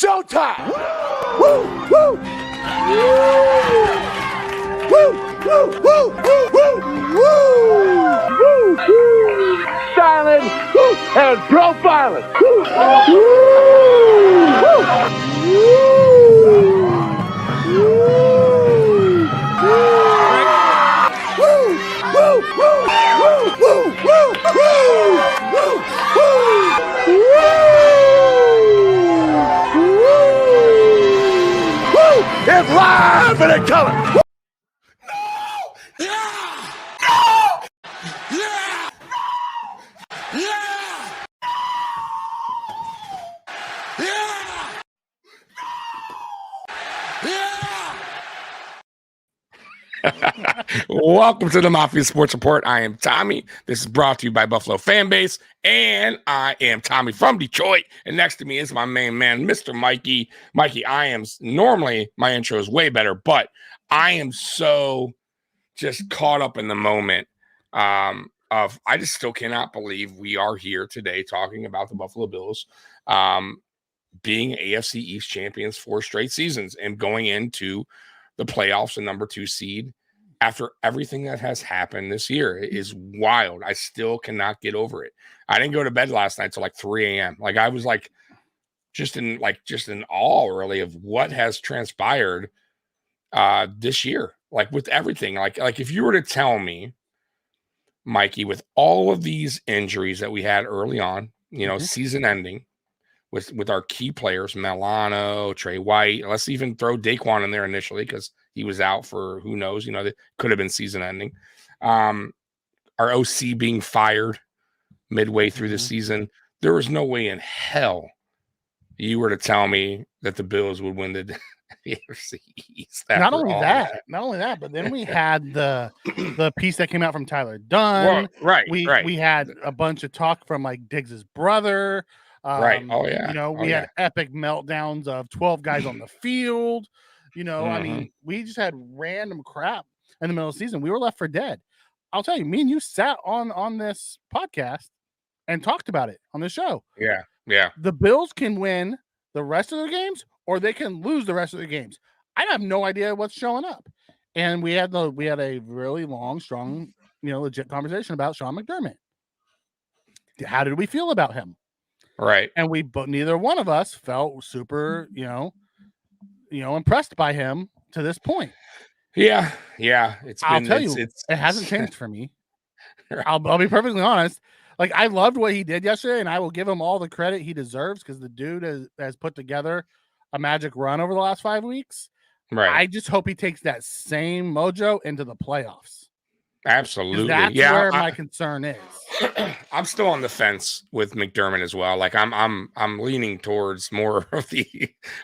showtime. Woo, woo. Woo, woo, woo, woo, woo, woo, woo. Styling and profiling. Woo, woo, it's live and in color. No! Yeah! No! Yeah! Yeah! Yeah! Yeah! Welcome to the Mafia Sports Report. I am Tommy. This is brought to you by Buffalo Fanbase, and I am Tommy from Detroit. And next to me is my main man, Mr. Mikey. Mikey, normally my intro is way better, but I am so just caught up in the moment of I just still cannot believe we are here today talking about the Buffalo Bills being AFC East champions 4 straight seasons and going into the playoffs, a number 2 seed, after everything that has happened this year. It is wild. I still cannot get over it. I didn't go to bed last night till like 3 a.m. Like I was just in awe really of what has transpired this year. Like with everything. Like if you were to tell me, Mikey, with all of these injuries that we had early on, season ending with our key players, Milano, Trey White, let's even throw Daquan in there initially because he was out for who knows, that could have been season ending. Our OC being fired midway through the season. There was no way in hell you were to tell me that the Bills would win the AFC East. Not only that, but then we had the piece that came out from Tyler Dunn. Well, We had a bunch of talk from like Diggs's brother. Right. Oh yeah. We had epic meltdowns of 12 guys on the field. I mean, we just had random crap in the middle of the season. We were left for dead. I'll tell you, me and you sat on this podcast and talked about it on the show. Yeah. Yeah. The Bills can win the rest of their games or they can lose the rest of their games. I have no idea what's showing up. And we had a really long, strong, legit conversation about Sean McDermott. How did we feel about him? Right. And neither one of us felt super, impressed by him to this point. Yeah. It hasn't changed for me. Right. I'll be perfectly honest. Like, I loved what he did yesterday, and I will give him all the credit he deserves because the dude has put together a magic run over the last 5 weeks. Right. I just hope he takes that same mojo into the playoffs. Absolutely. That's where my concern is. I'm still on the fence with McDermott as well. Like I'm leaning towards more of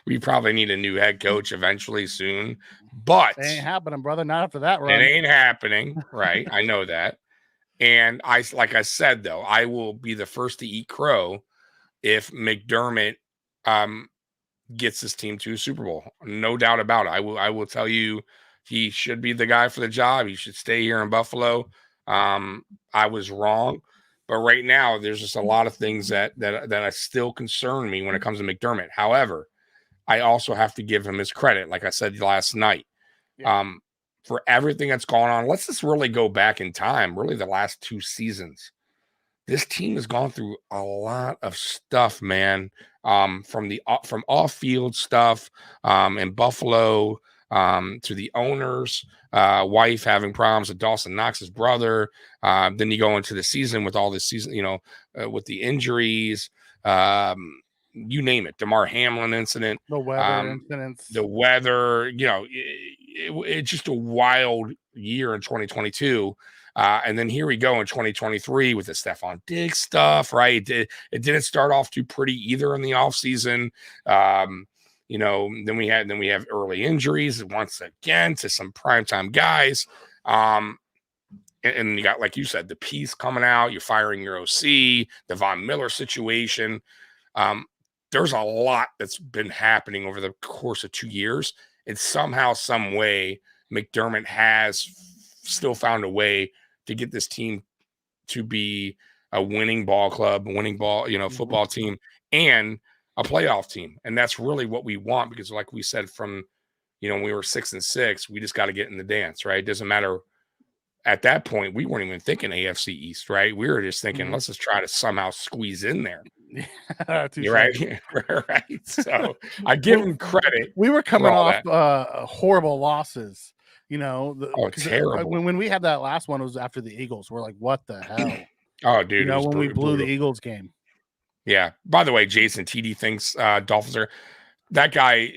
we probably need a new head coach eventually soon. But it ain't happening, brother. Not after that run. It ain't happening. Right. I know that. And like I said, though, I will be the first to eat crow if McDermott gets his team to a Super Bowl. No doubt about it. I will tell you, he should be the guy for the job. He should stay here in Buffalo. I was wrong, but right now there's just a lot of things that still concern me when it comes to McDermott. However, I also have to give him his credit, like I said last night, for everything that's gone on. Let's just really go back in time, really the last 2 seasons. This team has gone through a lot of stuff, man. From off-field stuff in Buffalo. To the owner's wife having problems with Dawson Knox's brother. Then you go into the season with all this season, with the injuries, you name it, DeMar Hamlin incident, the weather incidents, the weather, it's just a wild year in 2022. And then here we go in 2023 with the Stephon Diggs stuff, right? It didn't start off too pretty either in the offseason. Then we have early injuries once again to some primetime guys. And you got, like you said, the piece coming out, you're firing your OC, the Von Miller situation. There's a lot that's been happening over the course of 2 years. And somehow, some way, McDermott has still found a way to get this team to be a winning ball club, football team, and a playoff team. And that's really what we want, because like we said, from, when we were 6-6, we just got to get in the dance, right? It doesn't matter. At that point, we weren't even thinking AFC East, right? We were just thinking, let's just try to somehow squeeze in there. You're right. Right. So I give him credit. We were coming off horrible losses, terrible. When we had that last one, it was after the Eagles. We're like, what the hell? Oh, dude. When we blew the Eagles game. Yeah. By the way, Jason TD thinks Dolphins are that guy.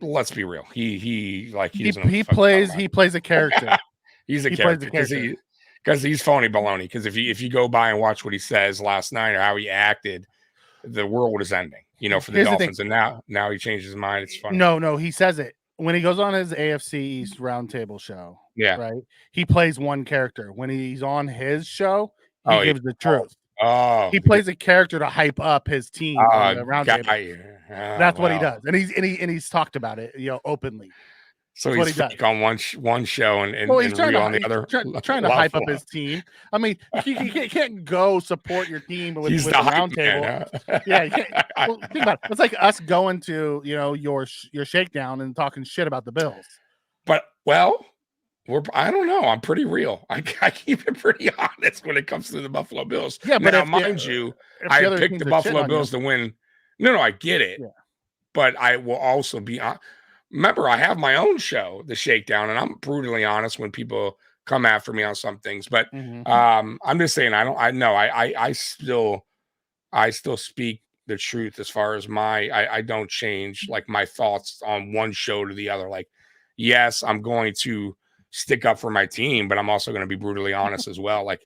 Let's be real. He plays a character. He's a character because he's phony baloney. Because if you go by and watch what he says last night or how he acted, the world is ending. For the Dolphins, and now he changed his mind. It's funny. No, he says it when he goes on his AFC East roundtable show. Yeah, right. He plays one character. When he's on his show, he gives the truth. He plays a character to hype up his team on the roundtable. That's what he does, and he's talked about it, openly. So he's fake on one show and he's real on the other. Trying to hype up his team. I mean, you can't go support your team with the roundtable. Yeah, you can't. Well, think about it. It's like us going to your shakedown and talking shit about the Bills. But I don't know. I'm pretty real. I keep it pretty honest when it comes to the Buffalo Bills. Yeah, but mind you, I picked the Buffalo Bills to win. No, I get it. Yeah. But I will also be honest. Remember, I have my own show, The Shakedown, and I'm brutally honest when people come after me on some things. But I'm just saying, I still speak the truth as far as I don't change like my thoughts on one show to the other. Like, yes, I'm going to stick up for my team, but I'm also going to be brutally honest as well. Like,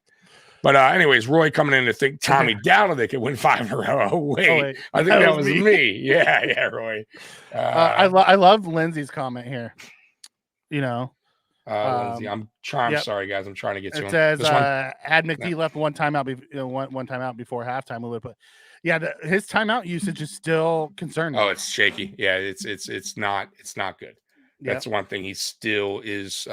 but anyways, Roy coming in to think Tommy doubted they could win 5 in a row. Oh, wait. I think that was me. Yeah, Roy. I love Lindsay's comment here. Lindsay, I'm trying. Yep. Sorry, guys. I'm trying to get to him. It says, had McD left one timeout, one timeout before halftime, we would put. Yeah, his timeout usage is still concerning. Oh, it's shaky. Yeah, it's not good. That's one thing he still is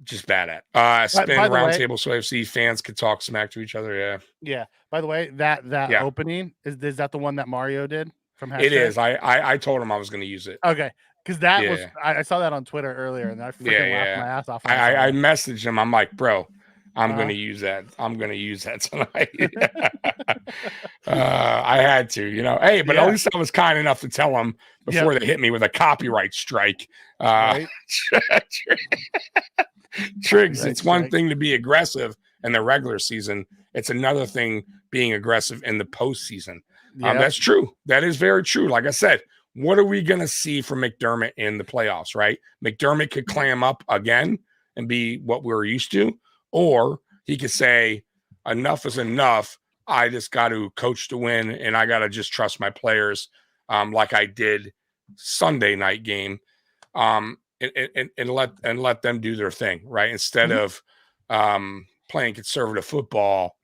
just bad at. Spin roundtable so AFC fans could talk smack to each other. Yeah. By the way, that opening is that the one that Mario did from hashtag? It is. I told him I was going to use it. Okay, because that was I saw that on Twitter earlier, and I freaking laughed my ass off. I messaged him. I'm like, bro, I'm going to use that. I'm going to use that tonight. I had to, Hey, but at least I was kind enough to tell him before they hit me with a copyright strike. Right? Triggs, it's one thing to be aggressive in the regular season. It's another thing being aggressive in the postseason. That's true. That is very true. Like I said, what are we going to see from McDermott in the playoffs, right? McDermott could clam up again and be what we're used to, or he could say, enough is enough. I just got to coach to win, and I got to just trust my players like I did Sunday night game. And let them do their thing, right? Instead of playing conservative football,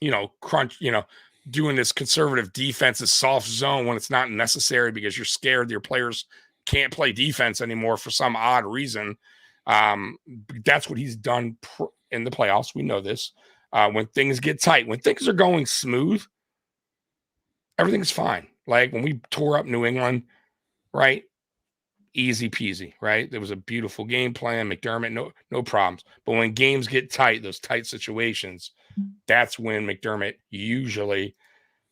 doing this conservative defensive soft zone when it's not necessary because you're scared your players can't play defense anymore for some odd reason. That's what he's done in the playoffs. We know this. When things get tight, when things are going smooth, everything's fine. Like when we tore up New England, right? Easy peasy, right? There was a beautiful game plan. McDermott, no problems. But when games get tight, those tight situations, that's when McDermott usually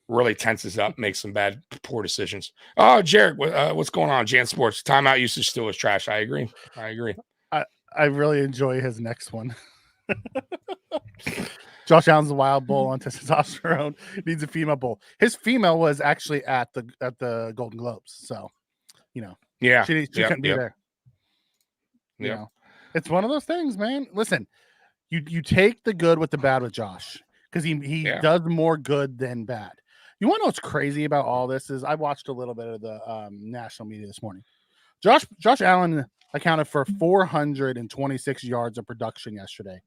really tenses up, makes some poor decisions. Oh, Jared, what's going on? Jan Sports timeout usage still is trash. I agree. I really enjoy his next one. Josh Allen's a wild bull on testosterone. Needs a female bull. His female was actually at the Golden Globes, so yeah, she couldn't be there. Yeah, it's one of those things, man. Listen, you take the good with the bad with Josh because he does more good than bad. You want to know what's crazy about all this is I watched a little bit of the national media this morning. Josh Allen accounted for 426 yards of production yesterday,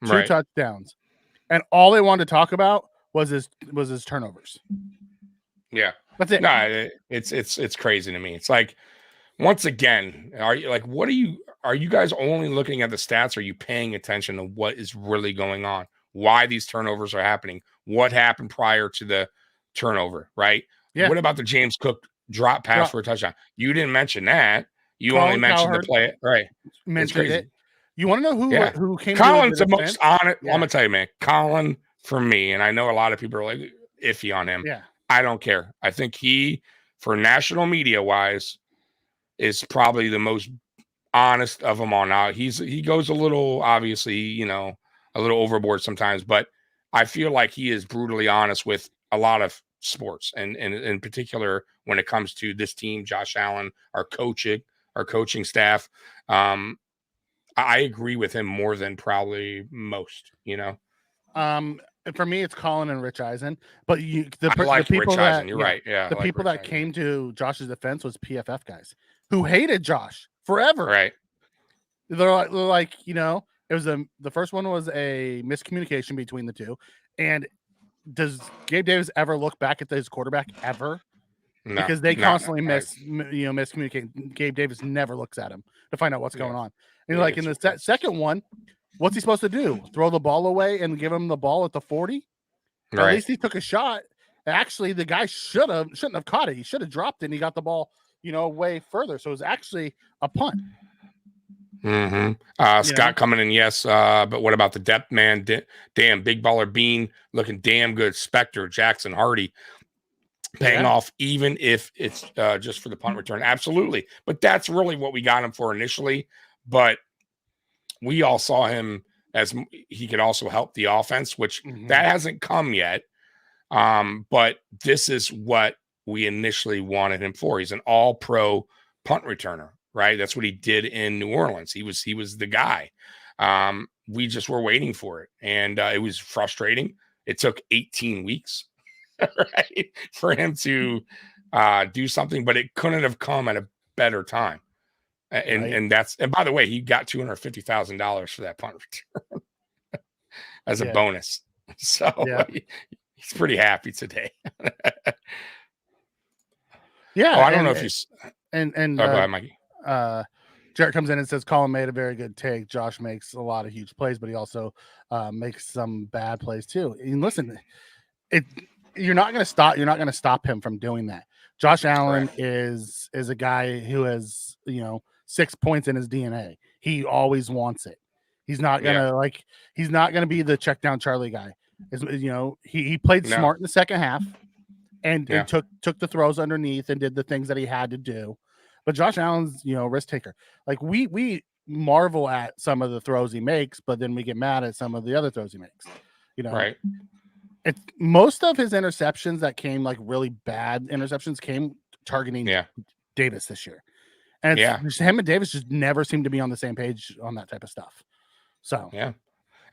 2 touchdowns, and all they wanted to talk about was his turnovers. Yeah, that's it. No, it's crazy to me. It's like, once again, are you guys only looking at the stats? Or are you paying attention to what is really going on? Why these turnovers are happening? What happened prior to turnover, right? Yeah. What about the James Cook drop pass for a touchdown? You didn't mention that. You only Colin mentioned Cowherd the play, right? mentioned It's crazy. it. You want to know who came Colin's to the most honest. Yeah. I'm gonna tell you, man. Colin, for me, and I know a lot of people are like iffy on him. Yeah. I don't care. I think he, for national media wise, is probably the most honest of them all. Now he goes a little, obviously, a little overboard sometimes, but I feel like he is brutally honest with a lot of sports, and in particular when it comes to this team, Josh Allen, our coaching staff. I agree with him more than probably most. For me, it's Colin and Rich Eisen, but I like the people Rich Eisen. You're right. Yeah, the people that came to Josh's defense was PFF guys who hated Josh forever. Right. They're like, it was the first one was a miscommunication between the two. And does Gabe Davis ever look back at his quarterback ever? No, because they constantly miscommunicate. Gabe Davis never looks at him to find out what's going on. And like in the second one, what's he supposed to do? Throw the ball away and give him the ball at the 40? Right. At least he took a shot. Actually, the guy shouldn't have caught it. He should have dropped it, and he got the ball, way further. So it was actually a punt. Scott coming in, yes. But what about the depth man? Damn, big baller Bean looking damn good. Spectre, Jackson, Hardy paying off, even if it's just for the punt return. Absolutely. But that's really what we got him for initially. But we all saw him as he could also help the offense, which that hasn't come yet. But this is what we initially wanted him for. He's an all-pro punt returner, right? That's what he did in New Orleans. He was the guy. We just were waiting for it, and it was frustrating. It took 18 weeks, right, for him to do something, but it couldn't have come at a better time. And by the way, he got $250,000 for that punt return as a bonus. So he's pretty happy today. I don't know if he's go ahead, Mikey. Jarrett comes in and says Colin made a very good take. Josh makes a lot of huge plays, but he also makes some bad plays too. And listen, you're not going to stop him from doing that. Josh Allen is a guy who has 6 points in his DNA. He always wants it. He's not gonna he's not gonna be the check down Charlie guy. He played smart in the second half and took the throws underneath and did the things that he had to do. But Josh Allen's risk taker. Like we marvel at some of the throws he makes, but then we get mad at some of the other throws he makes. Right. Most of his interceptions that came, like really bad interceptions, came targeting Davis this year. And him and Davis just never seem to be on the same page on that type of stuff. So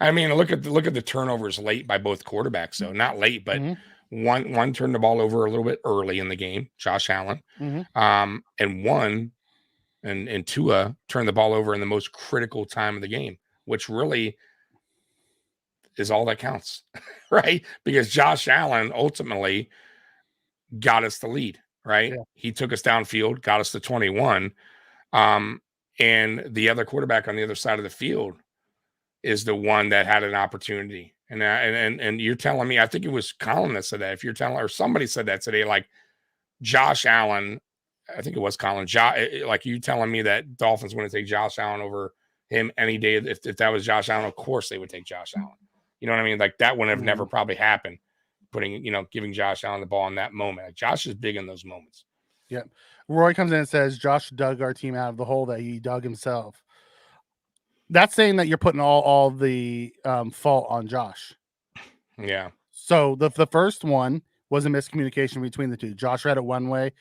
I mean, look at the turnovers late by both quarterbacks. So not late, but one turned the ball over a little bit early in the game, Josh Allen, and one and Tua turned the ball over in the most critical time of the game, which really is all that counts, right? Because Josh Allen ultimately got us the lead. Right. Yeah. He took us downfield, got us to 21. And the other quarterback on the other side of the field is the one that had an opportunity. And you're telling me, I think it was Colin that said that. If you're telling, or somebody said that today, like Josh Allen, I think it was Colin, like you telling me that Dolphins want to take Josh Allen over him any day. If that was Josh Allen, of course they would take Josh Allen. You know what I mean? Like that would have never probably happened. Giving Josh Allen the ball in that moment. Like Josh is big in those moments. Yep. Roy comes in and says Josh dug our team out of the hole that he dug himself. That's saying that you're putting all the fault on Josh. Yeah. So the first one was a miscommunication between the two. Josh read it one way.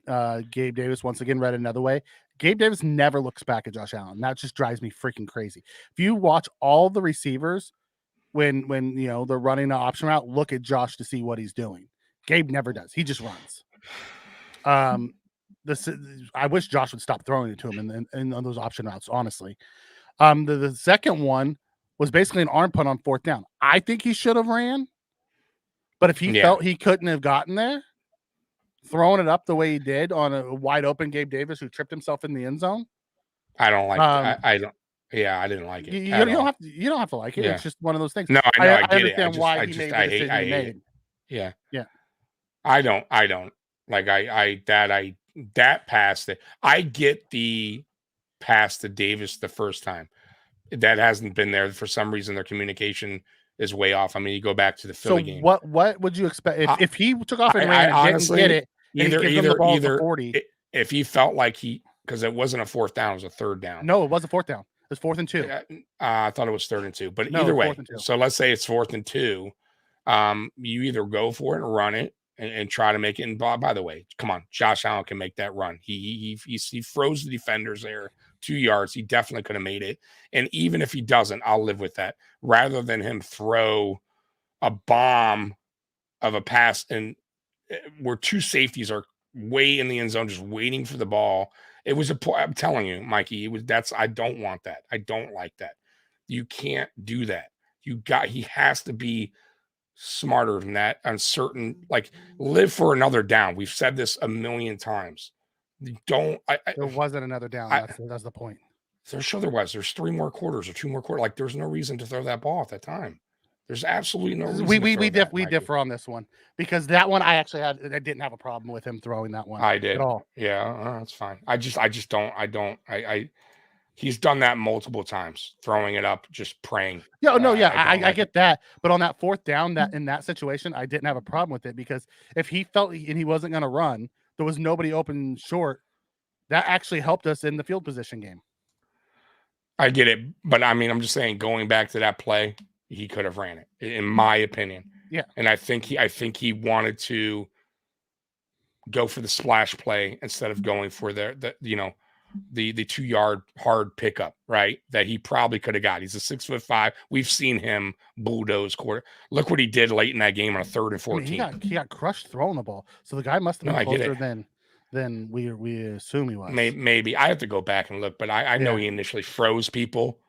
Gabe Davis once again read it another way. Gabe Davis never looks back at Josh Allen. That just drives me freaking crazy. If you watch all the receivers when they're running the option route, look at Josh to see what he's doing. Gabe never does. He just runs. I wish Josh would stop throwing it to him in those option routes, honestly. The second one was basically an arm punt on fourth down. I think he should have ran, but if he felt he couldn't have gotten there, throwing it up the way he did on a wide open Gabe Davis who tripped himself in the end zone. I don't like I don't. Yeah, I didn't like it. You don't have to like it. Yeah. It's just one of those things. No, I know. I get understand why he made the decision he made. Yeah. I don't like that pass that I get the pass to Davis the first time. That hasn't been there for some reason. Their communication is way off. I mean, you go back to the So Philly game. what would you expect if he took off and ran and honestly, didn't get it and he gives them the ball at the 40? If he felt like because it wasn't a fourth down, it was a third down. No, it wasn't fourth down. It was 4th and 2. I thought it was 3rd and 2, but No, either way. 4th and 2. So let's say it's 4th and 2. You either go for it and run it and try to make it. And by the way, come on, Josh Allen can make that run. He froze the defenders there 2 yards. He definitely could have made it. And even if he doesn't, I'll live with that. Rather than him throw a bomb of a pass and where 2 safeties are way in the end zone just waiting for the ball. It was I'm telling you, Mikey, I don't want that. I don't like that. You can't do that. He has to be smarter than that on certain, like, live for another down. We've said this a million times. There wasn't another down. That's the point. Sure there was. There's 3 more quarters or 2 more quarters. Like, there's no reason to throw that ball at that time. There's absolutely no reason. We differ on this one because that one I didn't have a problem with him throwing that one. I did at all. Yeah, that's fine. I just don't. He's done that multiple times, throwing it up, just praying. Yeah, no, yeah, I get that. But on that 4th down, that in that situation, I didn't have a problem with it because if he felt and he wasn't going to run, there was nobody open short. That actually helped us in the field position game. I get it, but I mean, I'm just saying, going back to that play, he could have ran it, in my opinion. Yeah, and I think he wanted to go for the splash play instead of going for the 2-yard hard pickup, right? That he probably could have got. He's a 6'5". We've seen him bulldoze quarter. Look what he did late in that game on a 3rd and 14. I mean, he got crushed throwing the ball, so the guy must have been closer than we assume he was. Maybe I have to go back and look, but I know he initially froze people.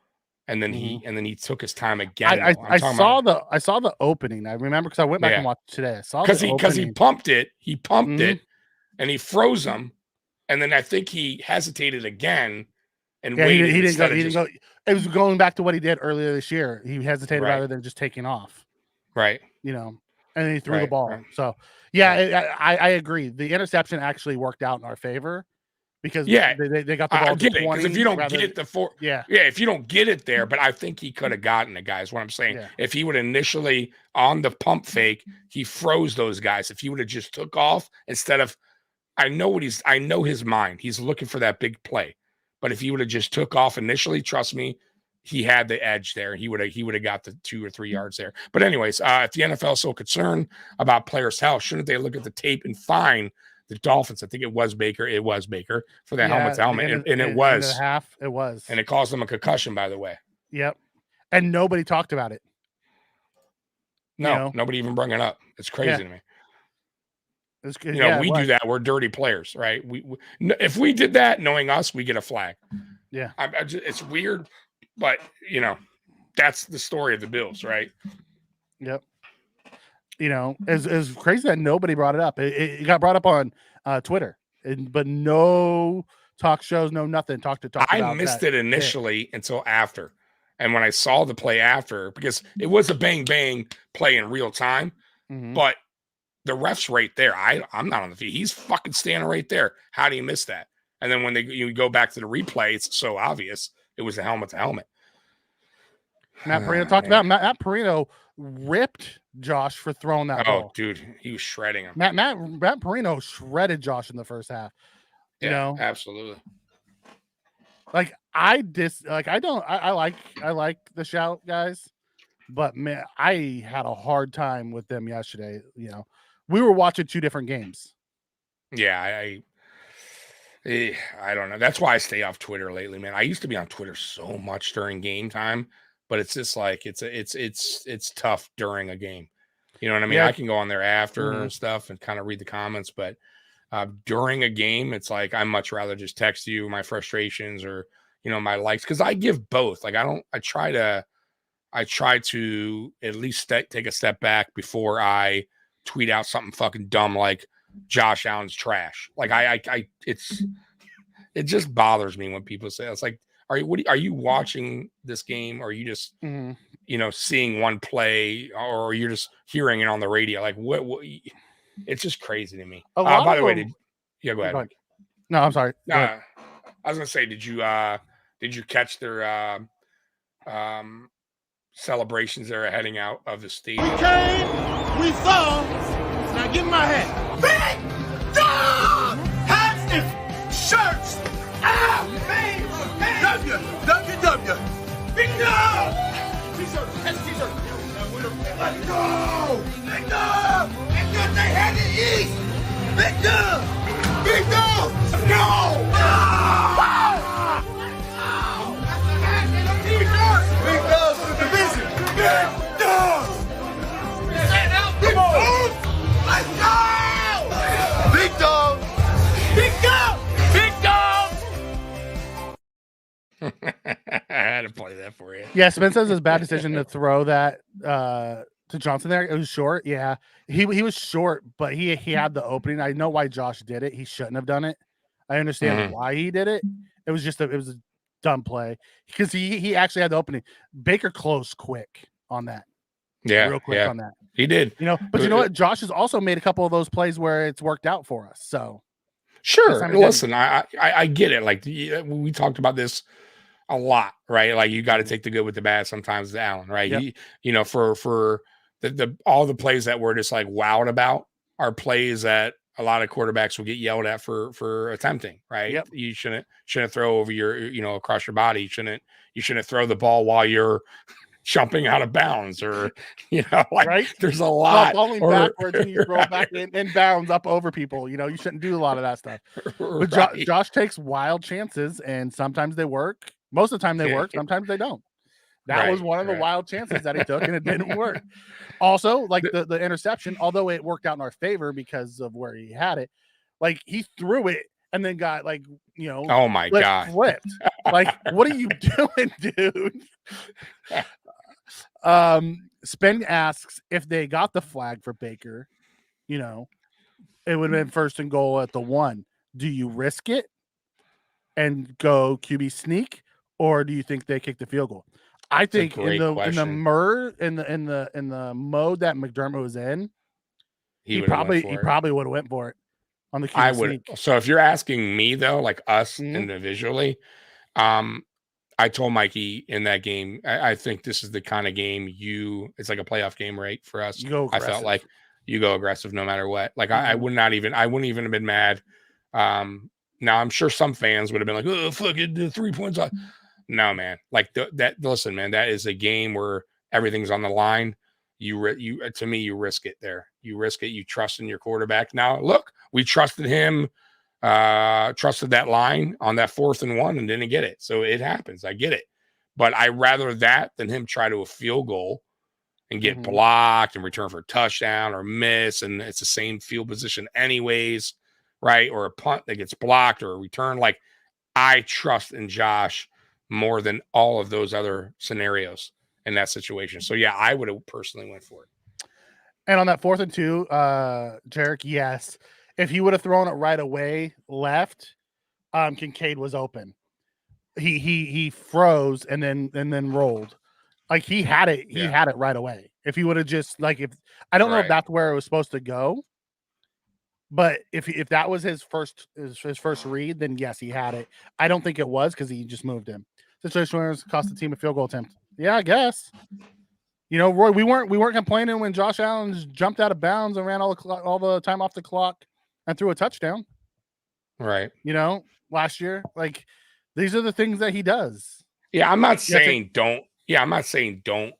And then he took his time again. I saw the opening. I remember because I went back and watched today. I saw because he pumped it. He pumped it, and he froze them. And then I think he hesitated again and waited. He didn't go. It was going back to what he did earlier this year. He hesitated rather than just taking off. Right. And then he threw the ball. Right. So yeah, I agree. The interception actually worked out in our favor. Because they got the ball to 20. Because if you don't get if you don't get it there, but I think he could have gotten it, guys. What I'm saying, if he would initially on the pump fake, he froze those guys. If he would have just took off instead of, I know his mind. He's looking for that big play, but if he would have just took off initially, trust me, he had the edge there. He would have got the 2 or 3 yards there. But anyways, if the NFL is so concerned about players' health, shouldn't they look at the tape and find the Dolphins? I think it was Baker. It was Baker for that helmet to helmet. And it was. It was. And it caused them a concussion, by the way. Yep. And nobody talked about it. No, nobody even brought it up. It's crazy to me. We do that. We're dirty players, right? We if we did that, knowing us, we get a flag. Yeah. It's weird, but, that's the story of the Bills, right? Yep. It's crazy that nobody brought it up. It got brought up on Twitter, but no talk shows, no nothing. I missed it initially until after. And when I saw the play after, because it was a bang bang play in real time, but the ref's right there. I'm not on the feed. He's fucking standing right there. How do you miss that? And then when you go back to the replay, it's so obvious. It was a helmet to helmet. Matt Perino talked about Matt Perino ripped Josh for throwing that ball. Oh, dude, he was shredding him. Matt Perino shredded Josh in the first half. Absolutely. Like I like the shout guys, but man, I had a hard time with them yesterday. We were watching 2 different games. Yeah, I don't know. That's why I stay off Twitter lately, man. I used to be on Twitter so much during game time, but it's just like it's tough during a game. You know what I mean? Yeah. I can go on there after and stuff and kind of read the comments, but during a game, it's like I'd much rather just text you my frustrations or my likes, because I give both. Like I try to at least take a step back before I tweet out something fucking dumb like Josh Allen's trash. Like it just bothers me when people say it's like, are you watching this game, or are you just seeing one play, or you're just hearing it on the radio? Like what it's just crazy to me. A lot By of the way, them- go ahead. Go ahead. No, I'm sorry. Go ahead. I was gonna say, did you catch their celebrations that are heading out of the stadium? We came, we saw. Now give me my hat. Big dog! Hats and shirts! Ah, man! W! Big dog! T-shirts, hats, t-shirts. Let's go! Big dog! And good they had the East! Big dog! Big dog! Let's go! Big dogs for the division! Big dogs! Big dogs! Let's go! Big dog! Big dog! Big dog! I had to play that for you. Yeah, Spence says it's a bad decision to throw that to Johnson there. It was short. Yeah, he was short, but he had the opening. I know why Josh did it. He shouldn't have done it. I understand why he did it. It was just a dumb play because he actually had the opening. Baker closed quick on that. Yeah, real quick on that. He did. You know, but you know what? Josh has also made a couple of those plays where it's worked out for us. So sure. Listen, I get it. Like we talked about this a lot, right? Like you got to take the good with the bad sometimes, Allen, right? Yep. You know, for the all the plays that we're just like wowed about are plays that a lot of quarterbacks will get yelled at for attempting, right? Yep. You shouldn't throw over your, across your body. You shouldn't throw the ball while you're jumping out of bounds, or like right? There's a lot falling backwards and you throw back in bounds up over people. You shouldn't do a lot of that stuff. But Josh takes wild chances, and sometimes they work. Most of the time they work. Sometimes they don't. That was one of the wild chances that he took, and it didn't work. Also, like the interception, although it worked out in our favor because of where he had it, like he threw it and then got oh my God, flipped. Like, what are you doing, dude? Spen asks if they got the flag for Baker, it would have been 1st and goal at the 1. Do you risk it and go QB sneak, or do you think they kick the field goal? I think in the mode that McDermott was in, he probably would have went for it on the QB I would. sneak. So if you're asking me though, like us individually, I told Mikey in that game, I think this is the kind of game it's like a playoff game, right? For us, I felt like you go aggressive no matter what. Like I wouldn't even have been mad. Now I'm sure some fans would have been like, "Oh, fuck it, the 3 points." No, man. Like listen, man, that is a game where everything's on the line. To me, you risk it there. You risk it. You trust in your quarterback. Now, look, we trusted him, trusted that line on that 4th and 1 and didn't get it. So it happens. I get it. But I rather that than him try to a field goal and get blocked and return for a touchdown or miss. And it's the same field position anyways, right? Or a punt that gets blocked or a return. Like, I trust in Josh more than all of those other scenarios in that situation. So yeah, I would have personally went for it. And on that 4th and 2, Jarek, yes. If he would have thrown it right away left, Kincaid was open. He froze and then rolled. Like he had it, had it right away. If he would have just I don't know if that's where it was supposed to go. But if that was his first read, then yes, he had it. I don't think it was because he just moved him. Situation winners cost the team a field goal attempt. Yeah, I guess. Roy, we weren't complaining when Josh Allen jumped out of bounds and ran all the time off the clock and threw a touchdown. Right. Last year, like these are the things that he does. Yeah, I'm not saying don't. Yeah, I'm not saying don't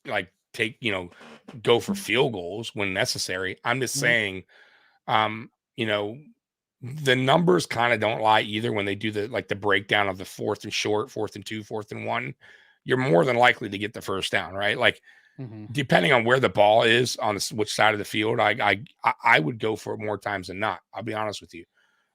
like take go for field goals when necessary. I'm just saying. The numbers kind of don't lie either when they do the breakdown of the 4th and short, 4th and 2, 4th and 1. You're more than likely to get the first down, right? Like depending on where the ball is on which side of the field, I would go for it more times than not. I'll be honest with you.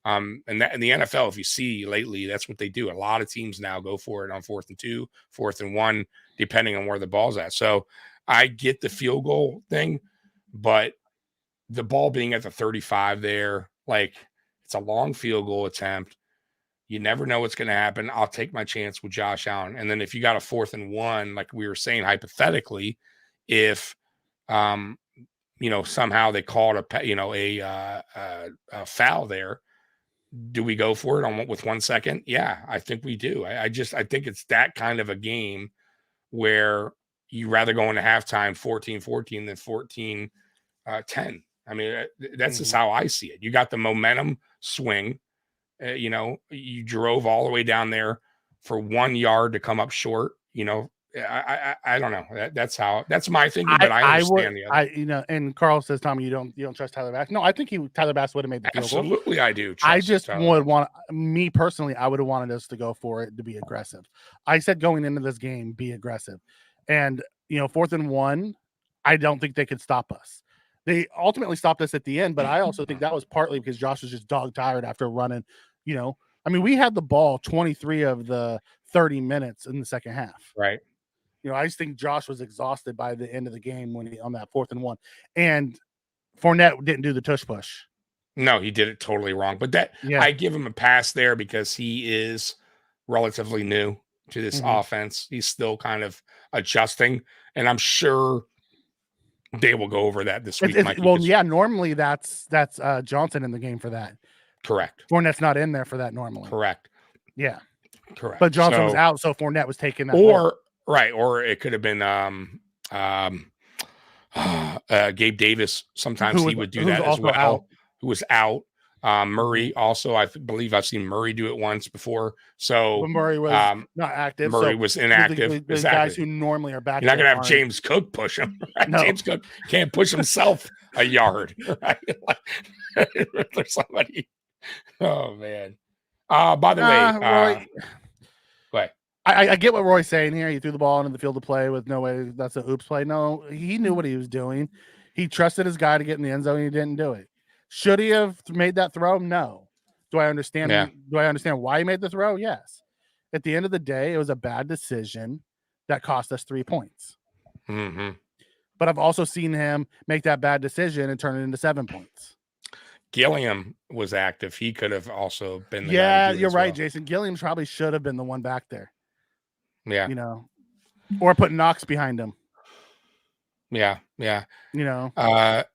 And that in the NFL, if you see lately, that's what they do. A lot of teams now go for it on 4th and 2, 4th and 1, depending on where the ball's at. So I get the field goal thing, but the ball being at the 35 there, like it's a long field goal attempt. You never know what's going to happen. I'll take my chance with Josh Allen. And then if you got a 4th and 1, like we were saying, hypothetically, if somehow they called a foul there. Do we go for it with 1 second? Yeah, I think we do. I think it's that kind of a game where you rather go into halftime 14-14 than 14-10. I mean, that's just how I see it. You got the momentum swing. You drove all the way down there for 1 yard to come up short. I don't know. That's my thinking, but I understand the other. And Carl says, Tommy, you don't trust Tyler Bass. No, I think Tyler Bass would have made the field goal. Absolutely, I do. I just would want me personally. I would have wanted us to go for it, to be aggressive. I said going into this game, be aggressive, and 4th and 1. I don't think they could stop us. They ultimately stopped us at the end, but I also think that was partly because Josh was just dog tired after running. We had the ball 23 of the 30 minutes in the second half. Right. I just think Josh was exhausted by the end of the game when on that 4th and 1, and Fournette didn't do the tush push. No, he did it totally wrong. But I give him a pass there because he is relatively new to this offense. He's still kind of adjusting, and I'm sure they will go over that this week. Normally that's Johnson in the game for that. Correct. Fournette's not in there for that normally. Correct. Yeah. Correct. But Johnson was out, so Fournette was taking that. Or it could have been Gabe Davis. Sometimes he would do that as well. Who was out. Murray also, I believe I've seen Murray do it once before. So Murray was not active. Murray was inactive. The guys who normally are back. You're not going to have James Cook push him. Right? No. James Cook can't push himself a yard. Right? There's somebody. Oh man. By the way, Roy, go ahead. I get what Roy's saying here. He threw the ball into the field of play with no way. That's an oops play. No, he knew what he was doing. He trusted his guy to get in the end zone. And he didn't do it. Should he have made that throw? No. Do I understand? Yeah. Do I understand why he made the throw? Yes. At the end of the day, it was a bad decision that cost us 3 points. Mm-hmm. But I've also seen him make that bad decision and turn it into 7 points. Gilliam was active. He could have also been the guy guy you're right, Jason. Gilliam probably should have been the one back there. Yeah. Or put Knox behind him. Yeah. How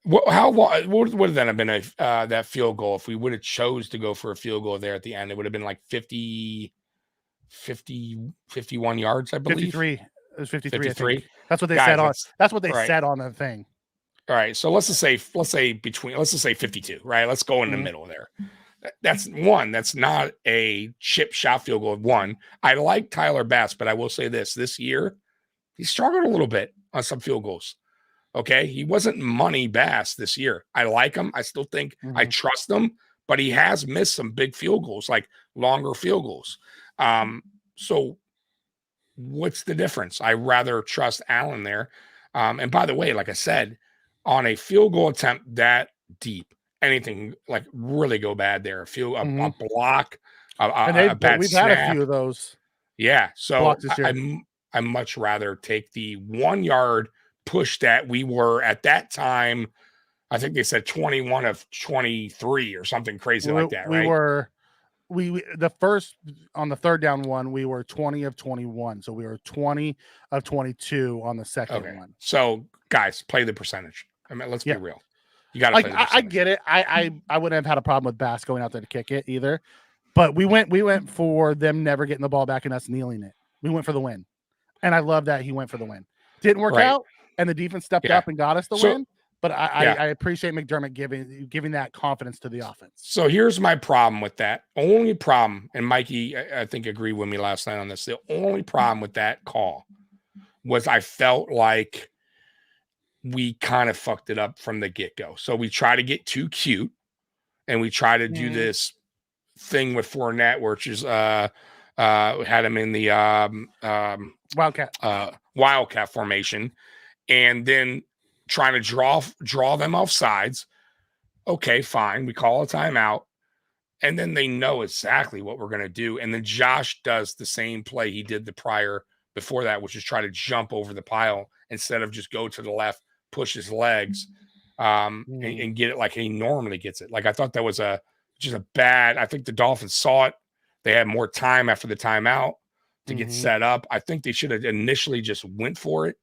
would that have been that field goal if we would have chose to go for a field goal there at the end? It would have been like 51 yards, I believe. 53. It was 53. 53. That's what they said on. That's what they said on the thing. All right, so let's just say 52, right? Let's go in the middle there. That's not a chip shot field goal. One, I like Tyler Bass, but I will say this year, he struggled a little bit on some field goals. Okay, he wasn't money Bass this year. I like him. I still think I trust him, but he has missed some big field goals, like longer field goals. So what's the difference? I rather trust Allen there. And by the way, like I said, on a field goal attempt that deep, anything like really go bad there. A block, a bad we've snap. had a few of those. Yeah, so I much rather take the 1 yard push that we were at that time. I think they said 21 of 23 or something crazy like that. Right? We the first on the third down one, we were 20 of 21, so we were 20 of 22 on the second one. So guys, play the percentage. I mean, let's be real. You got to play the percentage. I get it. I wouldn't have had a problem with Bass going out there to kick it either, but we went for them never getting the ball back and us kneeling it. We went for the win, and I love that he went for the win. Didn't work out, and the defense stepped up and got us the win. But I appreciate McDermott giving that confidence to the offense. So here's my problem with that. Only problem, and Mikey, I think agreed with me last night on this. The only problem with that call was I felt like we kind of fucked it up from the get-go. So we try to get too cute, and we try to do this thing with Fournette, which is had him in the Wildcat formation, and then trying to draw them off sides. Okay, fine. We call a timeout. And then they know exactly what we're going to do. And then Josh does the same play he did before that, which is try to jump over the pile instead of just go to the left, push his legs, and get it like he normally gets it. Like I thought that was just a bad. I think the Dolphins saw it. They had more time after the timeout to get set up. I think they should have initially just went for it.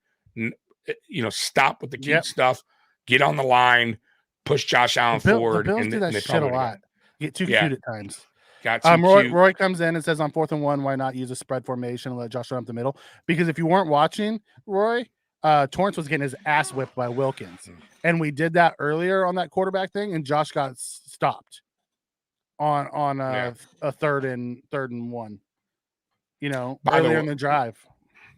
Stop with the cute stuff. get on the line, push Josh Allen forward, The Bills and do that they shit probably a would've lot. Get too cute at times. got too cute. Roy comes in and says on 4th and 1, why not use a spread formation and let Josh run up the middle? Because if you weren't watching, Roy, Torrance was getting his ass whipped by Wilkins. And we did that earlier on that quarterback thing, and Josh got stopped on a 3rd and 1. You know, earlier in the drive.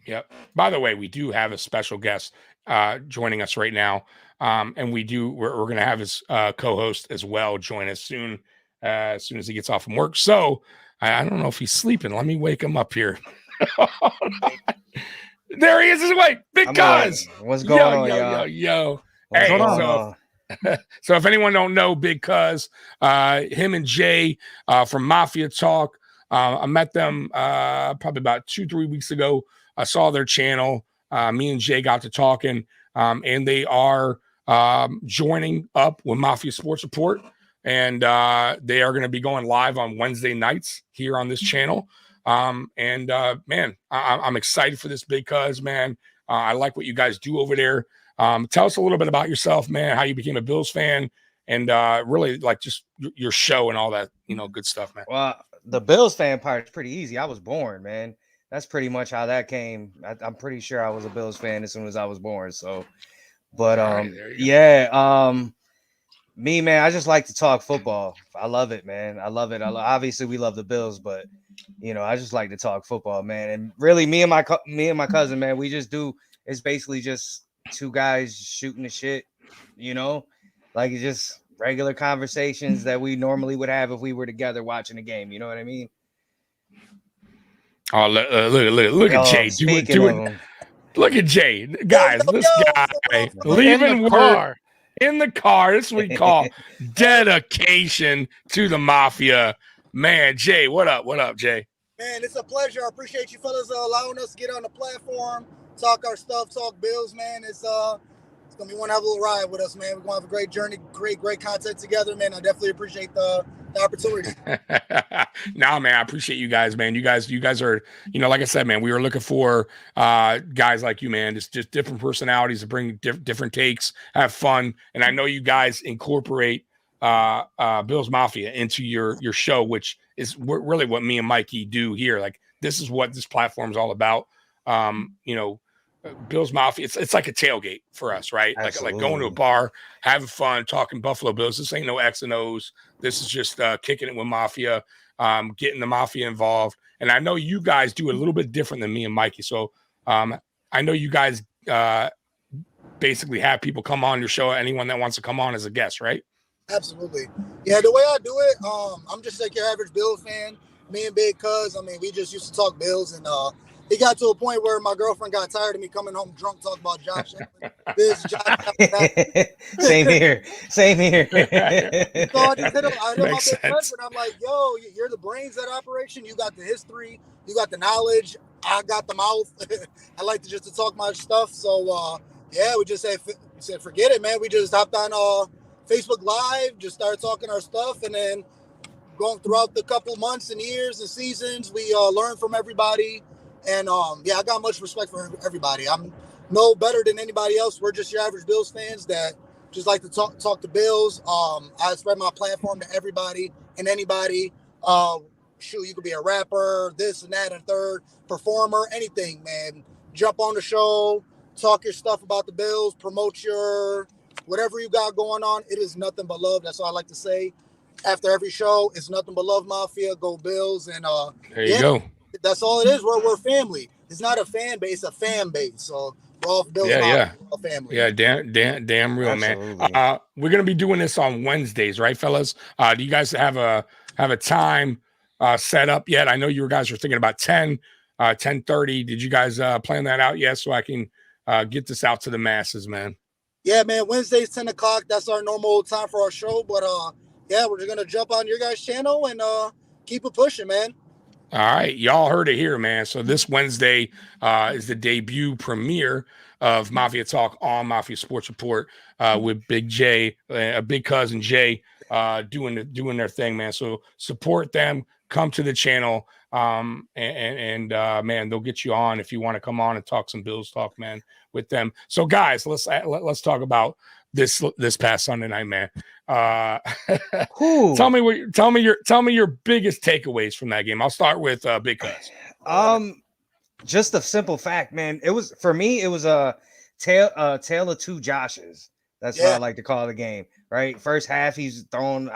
Yep. By the way, we do have a special guest joining us right now. And we're going to have his co-host as well join us soon as he gets off from work. So I don't know if he's sleeping. Let me wake him up here. There he is. Wait, Big Cuz. What's going on, y'all? Yo. What's Hey, going on? So if anyone don't know Big Cuz, him and Jay from Mafia Talk, I met them probably about 2-3 weeks ago. I saw their channel. Me and Jay got to talking, and they are joining up with Mafia Sports Report, and they are going to be going live on Wednesday nights here on this channel. Man, I'm excited for this because, man, I like what you guys do over there. Tell us a little bit about yourself, man, how you became a Bills fan, and really like just your show and all that, good stuff, man. Well, the Bills fan part is pretty easy. I was born, man. That's pretty much how that came. I'm pretty sure I was a Bills fan as soon as I was born. So, but me, man, I just like to talk football. I love it, man. I love it. Obviously, we love the Bills, but I just like to talk football, man. And really, me and my cousin, man, we just do. It's basically just two guys shooting the shit, like it's just regular conversations that we normally would have if we were together watching a game. You know what I mean? Oh, look at Jay doing. Look at Jay, guys. This guy leaving work in the car. This is what we call dedication to the Mafia. Man, Jay, what up? What up, Jay? Man, it's a pleasure. I appreciate you fellas allowing us to get on the platform, talk our stuff, talk Bills, man. It's gonna be one hell of a ride with us, man. We're gonna have a great journey, great content together, man. I definitely appreciate the opportunity. Nah, man, I appreciate you guys, man. You guys are, like I said, man, we were looking for guys like you, man. Just different personalities to bring different takes, have fun, and I know you guys incorporate Bills Mafia into your show, which is really what me and Mikey do here. Like, this is what this platform is all about. Bills Mafia, it's like a tailgate for us, right? Like going to a bar, having fun, talking Buffalo Bills. This ain't no X and O's. This is just kicking it with Mafia, getting the Mafia involved. And I know you guys do a little bit different than me and Mikey. So I know you guys basically have people come on your show, anyone that wants to come on as a guest, right? Absolutely. Yeah, the way I do it, I'm just like your average Bills fan. Me and Big Cuz, we just used to talk Bills, and it got to a point where my girlfriend got tired of me coming home drunk talking about Josh Allen, this, Josh Allen, that. Same here. So I just hit my big friend, and I'm like, yo, you're the brains of that operation. You got the history. You got the knowledge. I got the mouth. I like to just talk my stuff. So, we just said, forget it, man. We just hopped on Facebook Live, just started talking our stuff, and then going throughout the couple months and years and seasons, we learned from everybody. And I got much respect for everybody. I'm no better than anybody else. We're just your average Bills fans that just like to talk to Bills. I spread my platform to everybody and anybody. You could be a rapper, this and that and third, performer, anything, man. Jump on the show, talk your stuff about the Bills, promote your whatever you got going on. It is nothing but love. That's all I like to say. After every show, it's nothing but love, Mafia. Go Bills. And there you go. That's all it is. We're family. It's not a fan base, a fan base. So we're all Bills family. Yeah, damn real, absolutely, man. We're gonna be doing this on Wednesdays, right, fellas? Do you guys have a time set up yet? I know you guys are thinking about 10:30. Did you guys plan that out yet so I can get this out to the masses, man? Yeah, man. Wednesdays 10 o'clock. That's our normal time for our show. But we're just gonna jump on your guys' channel and keep it pushing, man. All right, y'all heard it here, man. So this Wednesday is the debut premiere of Mafia Talk on Mafia Sports Report with Big J, Big Cousin Jay, doing their thing, man. So support them. Come to the channel, and man, they'll get you on if you want to come on and talk some Bills talk, man, with them. So guys, let's talk about this past Sunday night, man. Whew. Tell me your biggest takeaways from that game. I'll start with Big Cuz. Just a simple fact, man. It was for me. It was a tale of two Joshes. That's what I like to call the game. Right, first half he's throwing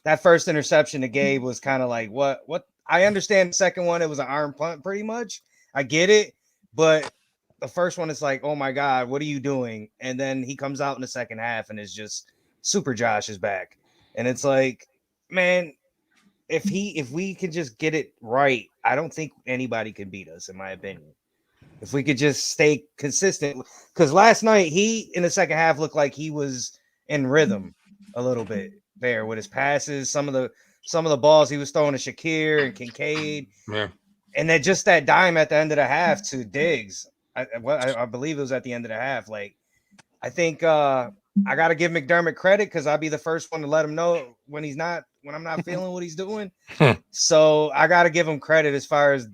that first interception to Gabe was kind of like what. I understand the second one, it was an arm punt, pretty much. I get it, but the first one is like, oh my God, what are you doing? And then he comes out in the second half and it's just Super Josh is back, and it's like, man, if we could just get it right, I don't think anybody can beat us, in my opinion. If we could just stay consistent, because last night he in the second half looked like he was in rhythm a little bit there with his passes, some of the balls he was throwing to Shakir and Kincaid, and then just that dime at the end of the half to Diggs. I believe it was at the end of the half. Like, I think I got to give McDermott credit because I'll be the first one to let him know when I'm not feeling what he's doing. So I got to give him credit as far as,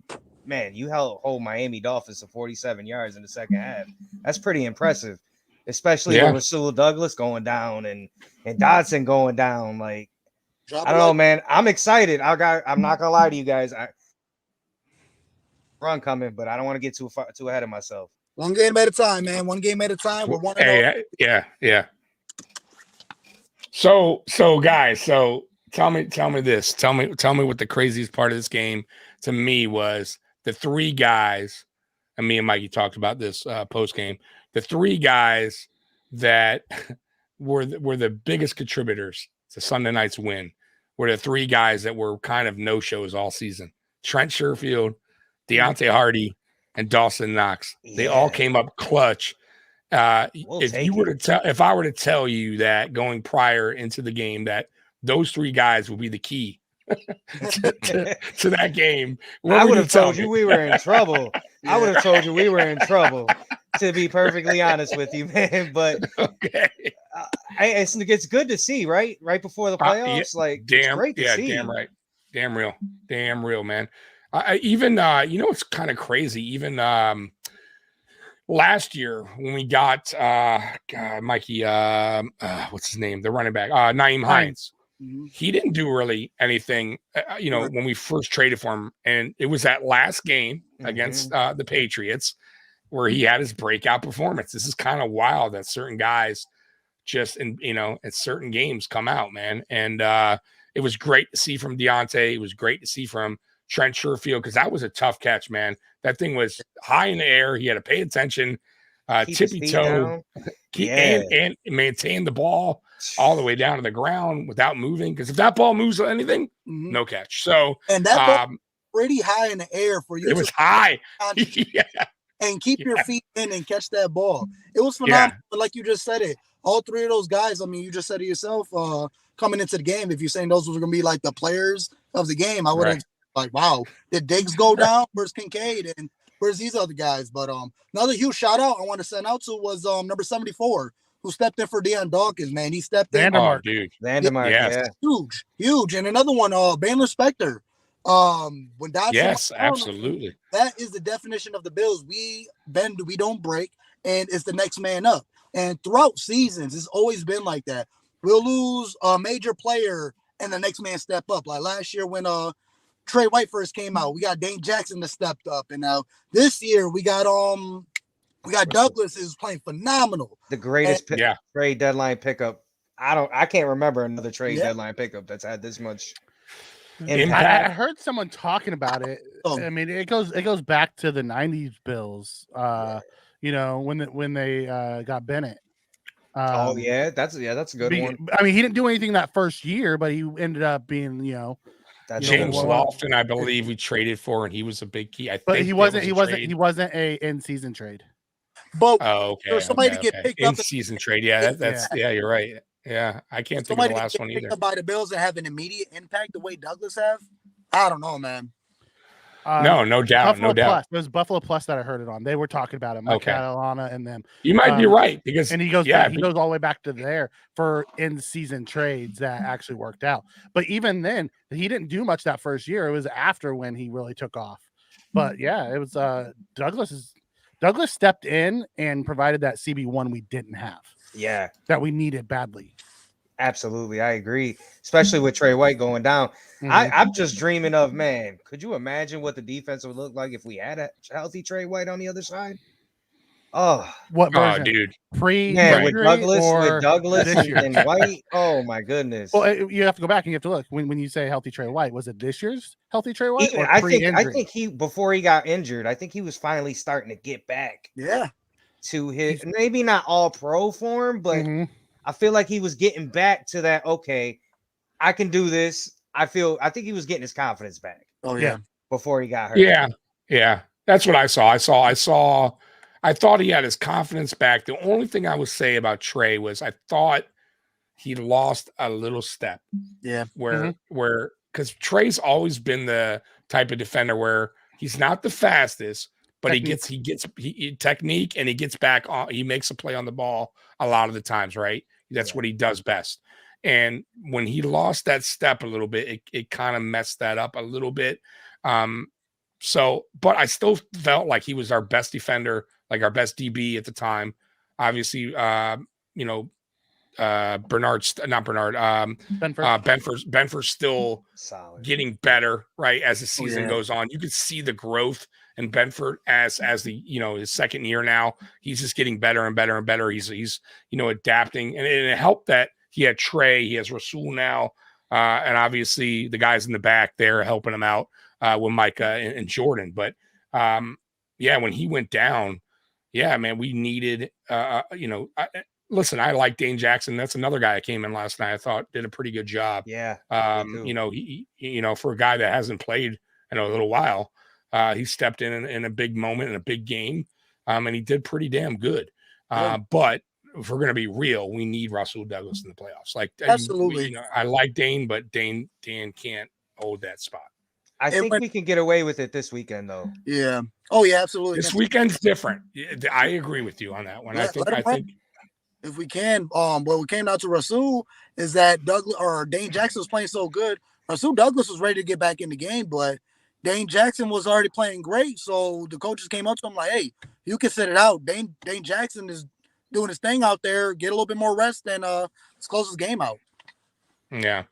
man, you hold Miami Dolphins to 47 yards in the second half. That's pretty impressive, especially with Rasul Douglas going down and Dodson going down. Like, I don't know, man. I'm excited. I'm not gonna lie to you guys. Run coming, but I don't want to get too ahead of myself. One game at a time, man. One game at a time. We're 1-0. Yeah. So guys, tell me this. Tell me what the craziest part of this game to me was. The three guys, and me and Mikey talked about this post game. The three guys that were the biggest contributors to Sunday night's win were the three guys that were kind of no shows all season: Trent Sherfield, Deontay Hardy, and Dawson Knox. They all came up clutch. If I were to tell you that going prior into the game that those three guys will be the key to that game, I would have told you we were in trouble. I would have told you we were in trouble, to be perfectly honest with you, man. But it's good to see, right before the playoffs. It's great to see. Damn right, damn real, man. It's kind of crazy. Even last year when we got Mikey, what's his name, the running back, Naeem Hines. He didn't do really anything, when we first traded for him. And it was that last game against the Patriots where he had his breakout performance. This is kind of wild that certain guys just, at certain games come out, man. And it was great to see from Deontay. It was great to see from Trent Sherfield because that was a tough catch, man. That thing was high in the air. He had to pay attention, tippy toe, and maintain the ball all the way down to the ground without moving. Because if that ball moves or anything, no catch. So, and that ball pretty high in the air for you. It was high. And keep your feet in and catch that ball. It was phenomenal. But like you just said it, all three of those guys, I mean, you just said it yourself, coming into the game, if you're saying those were going to be like the players of the game, I would have like, wow, did Diggs go down? Where's Kincaid? And where's these other guys? But another huge shout out I want to send out to was number 74, who stepped in for Deion Dawkins, man. He stepped in. Vandermark, yes. Huge. And another one, Baylor Spector. When Dodson, yes, absolutely. That is the definition of the Bills. We bend, we don't break, and it's the next man up. And throughout seasons, it's always been like that. We'll lose a major player, and the next man step up. Like last year when Trey White first came out, we got Dane Jackson that stepped up, and now this year we got Douglas is playing phenomenal. The greatest trade deadline pickup. I can't remember another trade deadline pickup that's had this much impact. I heard someone talking about it. I mean, it goes back to the 90s Bills. When they got Bennett. That's a good one. I mean, he didn't do anything that first year, but he ended up being, James Lofton, I believe we traded for, and he was a big key. But he wasn't a in-season trade. But for somebody to get picked up in-season trade, you're right. Yeah, I can't think of the last one either. Picked up by the Bills and have an immediate impact the way Douglas have. I don't know, man. No doubt. Plus. It was Buffalo Plus that I heard it on. They were talking about it. Mike Catalana and them. You might be right because he goes back, he goes all the way back to there for in-season trades that actually worked out. But even then, he didn't do much that first year. It was after when he really took off. But yeah, it was Douglas stepped in and provided that CB1 we didn't have. Yeah, that we needed badly. absolutely. I agree. Especially with Trey White going down. Mhm. I'm just dreaming of, man, could you imagine what the defense would look like if we had a healthy Trey White on the other side? Oh, What Oh, version? dude. man, with Pre-injury Douglas, or this year? and White. Oh my goodness. Well, you have to go back and you have to look. When you say healthy Trey White, was it this year's healthy Trey White Even or I pre-injury? think he before he got injured, I think he was finally starting to get back Yeah. to his maybe not all pro form, but Mhm. I feel like he was getting back to that. Okay, I can do this. I think he was getting his confidence back Oh Yeah. yeah. before he got hurt. Yeah. That's what I saw. I thought he had his confidence back. The only thing I would say about Trey was I thought he lost a little step. Yeah. Where because Trey's always been the type of defender where he's not the fastest, but Technique. he gets technique and he gets back on. He makes a play on the ball a lot of the times, right? That's what he does best. And when he lost that step a little bit, it kind of messed that up a little bit. But I still felt like he was our best defender, like our best DB at the time. Obviously, Benford's still Solid. getting better, right? As the season yeah. goes on, you can see the growth in Benford as the his second year now. He's just getting better and better and better. He's adapting, and it helped that he had Trey, he has Rasul now, and obviously the guys in the back there helping him out with Micah and Jordan. But when he went down, man, we needed listen, I like Dane Jackson. That's another guy that came in last night. I thought did a pretty good job. Yeah. He for a guy that hasn't played in a little while, he stepped in a big moment in a big game, and he did pretty damn good. But if we're going to be real, we need Russell Douglas in the playoffs. Like, Absolutely. I like Dane, but Dan can't hold that spot. I think we can get away with it this weekend, though. Yeah. Oh yeah, absolutely. This weekend's different. I agree with you on that one. I think if we can, what we came down to Rasul is that Douglas or Dane Jackson was playing so good. Rasul Douglas was ready to get back in the game, but Dane Jackson was already playing great. So the coaches came up to him like, "Hey, you can sit it out. Dane Jackson is doing his thing out there. Get a little bit more rest and let's close this game out." Yeah.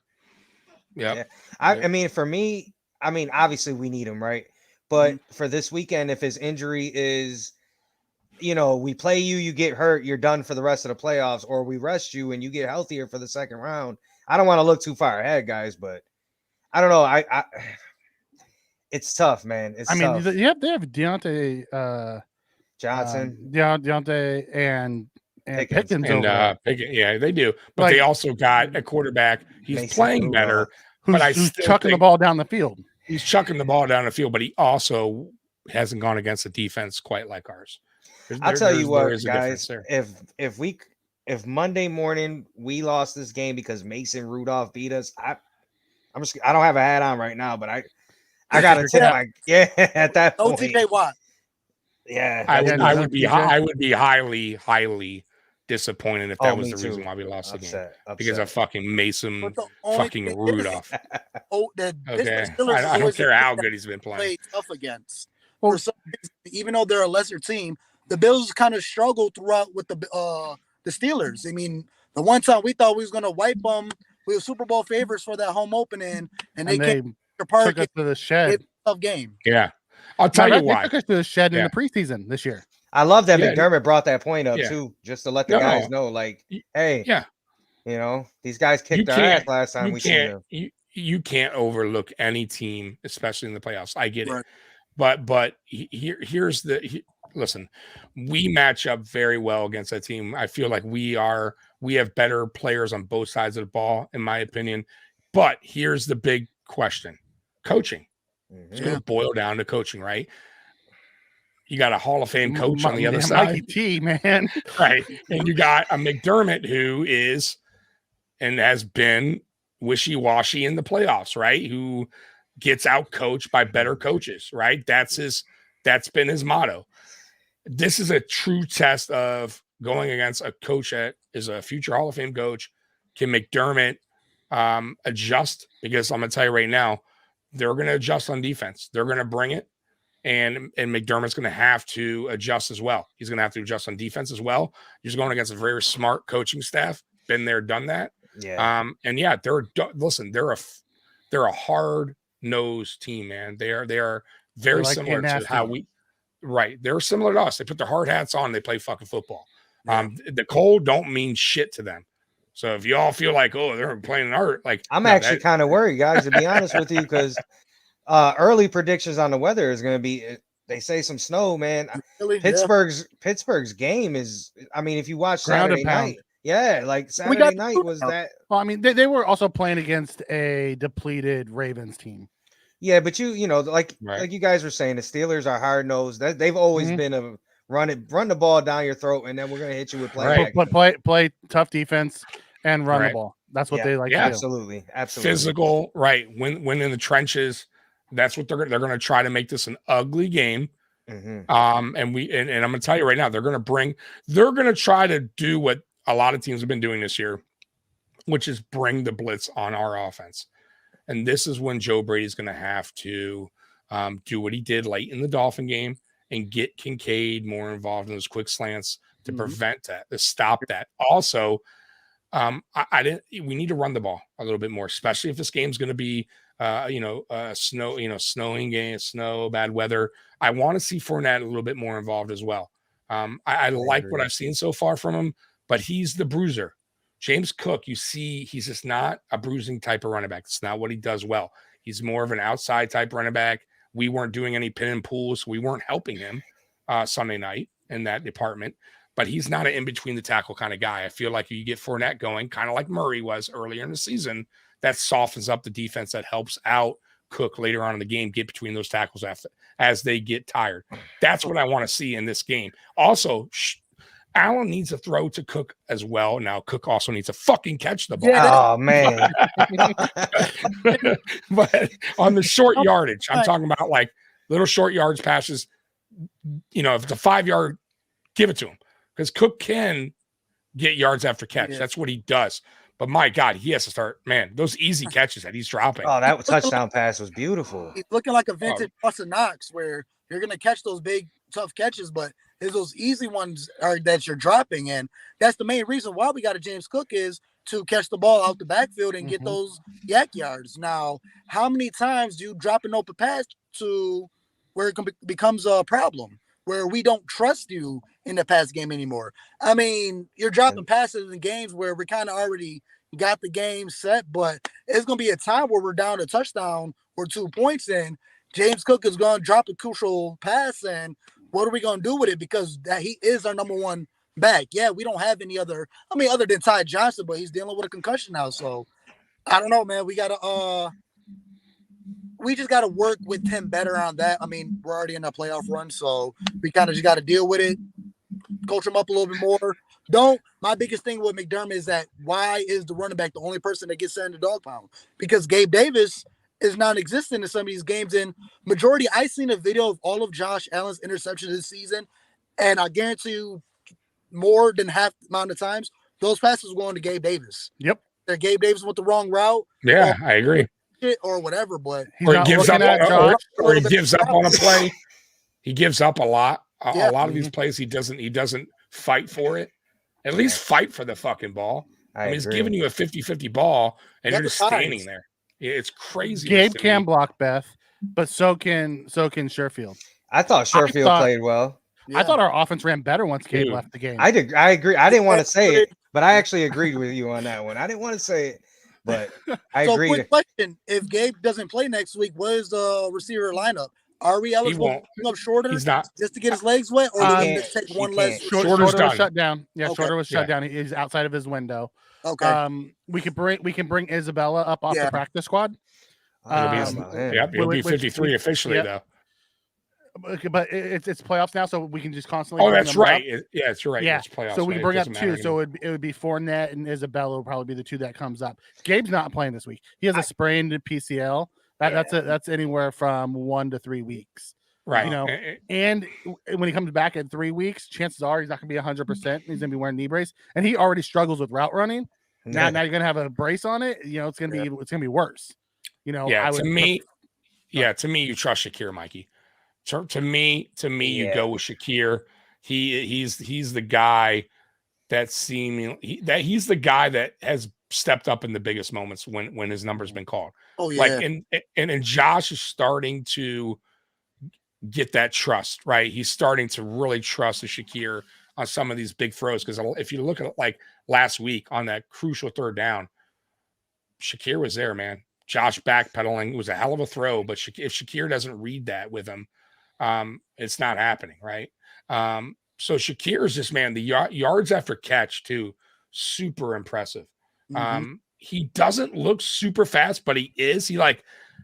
I mean, for me, obviously we need him, right? But for this weekend, if his injury is, we play you, you get hurt, you're done for the rest of the playoffs, or we rest you and you get healthier for the second round. I don't want to look too far ahead, guys, but I don't know. It's tough, man. It's tough. They have Deontay Johnson, Deontay and Pickens over. Yeah, they do. But they also got a quarterback. He's Mason playing Rudolph. better. Who's chucking the ball down the field. He's chucking the ball down the field, but he also hasn't gone against a defense quite like ours. I'll tell you what, guys. If Monday morning we lost this game because Mason Rudolph beat us, I don't have a hat on right now, but I gotta tip my at that point. OTJ Watt. Yeah, I would be highly disappointed if that was the reason why we lost the game because of fucking Mason fucking Rudolph. Okay, I don't care how good he's been playing. Tough against. For some reason, even though they're a lesser team, the Bills kind of struggled throughout with the Steelers. I mean, the one time we thought we was gonna wipe them, we were Super Bowl favorites for that home opening, and they came to park took us to the shed. Tough game. Yeah, I'll tell you why. They took us to the shed in the preseason this year. I love that McDermott brought that point up too, just to let the guys know, like, hey, these guys kicked our ass last time we seen them. You can't overlook any team, especially in the playoffs. I get it, but here's listen. We match up very well against that team. I feel like we have better players on both sides of the ball, in my opinion. But here's the big question: coaching. It's going to boil down to coaching, right? You got a Hall of Fame coach on the other side. Mikey T, man. Right. And you got a McDermott who is and has been wishy-washy in the playoffs, right? Who gets out coached by better coaches, right? That's been his motto. This is a true test of going against a coach that is a future Hall of Fame coach. Can McDermott adjust? Because I'm going to tell you right now, they're going to adjust on defense. They're going to bring it. and McDermott's going to have to adjust as well. He's going to have to adjust on defense as well. He's going against a very smart coaching staff. Been there, done that. Yeah. And yeah, they're a hard-nosed team, man. They are very like similar being to how nasty. they're similar to us. They put their hard hats on, they play fucking football. The cold don't mean shit to them. So if you all feel like, oh, they're playing art, like I'm actually kind of worried, guys, to be honest with you, because early predictions on the weather is going to be, they say some snow, man. Really, Pittsburgh's game is, I mean, if you watch Ground and Saturday pound. night, yeah, like Saturday night was that. Well, I mean, they were also playing against a depleted Ravens team. Yeah, but you know, like Right. you guys were saying, the Steelers are hard nosed. That they've always been a run the ball down your throat, and then we're gonna hit you with Right. Play tough defense and run the Right. ball. That's what Yeah. they like Yeah. to do. Absolutely. physical, right? When in the trenches, that's what they're going to try to make this an ugly game. Mhm. And I'm going to tell you right now, they're going to try to do what a lot of teams have been doing this year, which is bring the blitz on our offense. And this is when Joe Brady's going to have to do what he did late in the Dolphin game and get Kincaid more involved in those quick slants to prevent that, to stop that. Also, we need to run the ball a little bit more, especially if this game's going to be, snowing game, bad weather. I want to see Fournette a little bit more involved as well. I like what I've seen so far from him, but he's the bruiser. James Cook, you see, he's just not a bruising type of running back. It's not what he does well. He's more of an outside type running back. We weren't doing any pin and pulls, so we weren't helping him Sunday night in that department. But he's not an in-between the tackle kind of guy. I feel like you get Fournette going, kind of like Murray was earlier in the season, that softens up the defense, that helps out Cook later on in the game, get between those tackles as they get tired. That's what I want to see in this game. Also, Allen needs a throw to Cook as well. Now, Cook also needs to fucking catch the ball. Oh, man. But on the short yardage, I'm talking about like little short yards passes. If it's a 5-yard, give it to him. Because Cook can get yards after catch. Yeah. That's what he does. But my God, he has to start, man, those easy catches that he's dropping. Oh, that touchdown pass was beautiful. He's looking like a vintage Austin Knox, where you're going to catch those big, tough catches, but it's those easy ones that you're dropping. And that's the main reason why we got a James Cook is to catch the ball out the backfield and get those yak yards. Now, how many times do you drop an open pass to where it becomes a problem, where we don't trust you in the pass game anymore? I mean, you're dropping passes in games where we kind of already got the game set, but it's going to be a time where we're down a touchdown or 2 points, and James Cook is going to drop a crucial pass, and what are we going to do with it? Because he is our number one back. Yeah, we don't have any other, other than Ty Johnson, but he's dealing with a concussion now. So I don't know, man. We just got to work with him better on that. I mean, we're already in a playoff run, so we kind of just got to deal with it, coach him up a little bit more. My biggest thing with McDermott is that why is the running back the only person that gets sent in the dog pound? Because Gabe Davis is non-existent in some of these games. And majority, I seen a video of all of Josh Allen's interceptions this season, and I guarantee you more than half the amount of times, those passes were going to Gabe Davis. Yep. That Gabe Davis went the wrong route. Yeah, I agree. Or whatever, but He's Or not he gives up, looking at Josh. or he gives up on a play. He gives up a lot. Yeah. A lot of these plays, he doesn't fight for it. At least fight for the fucking ball. I mean, he's agree. giving you a 50-50 ball, and Yeah, you're just the size. standing there. It's crazy. Gabe can block Beth, but so can Sherfield. I thought Sherfield played well. yeah. I thought our offense ran better once Gabe Dude. left the game. I agree. I didn't want to say it, but I actually agreed with you on that one. I didn't want to say it, but I So, agree. quick question: if Gabe doesn't play next week, what is the receiver lineup? Are we eligible to won't. bring up Shorter He's not. just to get his legs wet, or do we can't- just take he one less? can't. Shorter's Shorter done. was shut down. Yeah, Okay. Shorter was shut Yeah. down. He's outside of his window. Okay. We can bring Isabella up off the Yeah. practice squad. I don't know Um, about him. Yep, he'll be which- 53 officially, yeah. though. But it's playoffs now, so we can just constantly. Oh, bring that's them up. right. Yeah, it's right. Yeah. It's playoffs. So we right? can bring It up doesn't two. matter So anymore. it would be Fournette and Isabella will probably be the two that comes up. Gabe's not playing this week. He has a sprained PCL. That's anywhere from 1 to 3 weeks. right. you know, And when he comes back in 3 weeks, chances are he's not going to be 100%. He's going to be wearing knee brace, and he already struggles with route running. Now you're going to have a brace on it. It's going to be worse. yeah, to me, you trust Shakir, Mikey. To me, you Yeah. go with Shakir. He's the guy that he's the guy that has stepped up in the biggest moments when his number's been called. Oh yeah. Like and Josh is starting to get that trust, right? He's starting to really trust the Shakir on some of these big throws. Because if you look at it like last week on that crucial third down, Shakir was there, man. Josh backpedaling, it was a hell of a throw, but if Shakir doesn't read that with him, it's not happening, right? So Shakir is just, man, the yards after catch too, super impressive. He doesn't look super fast, but he is.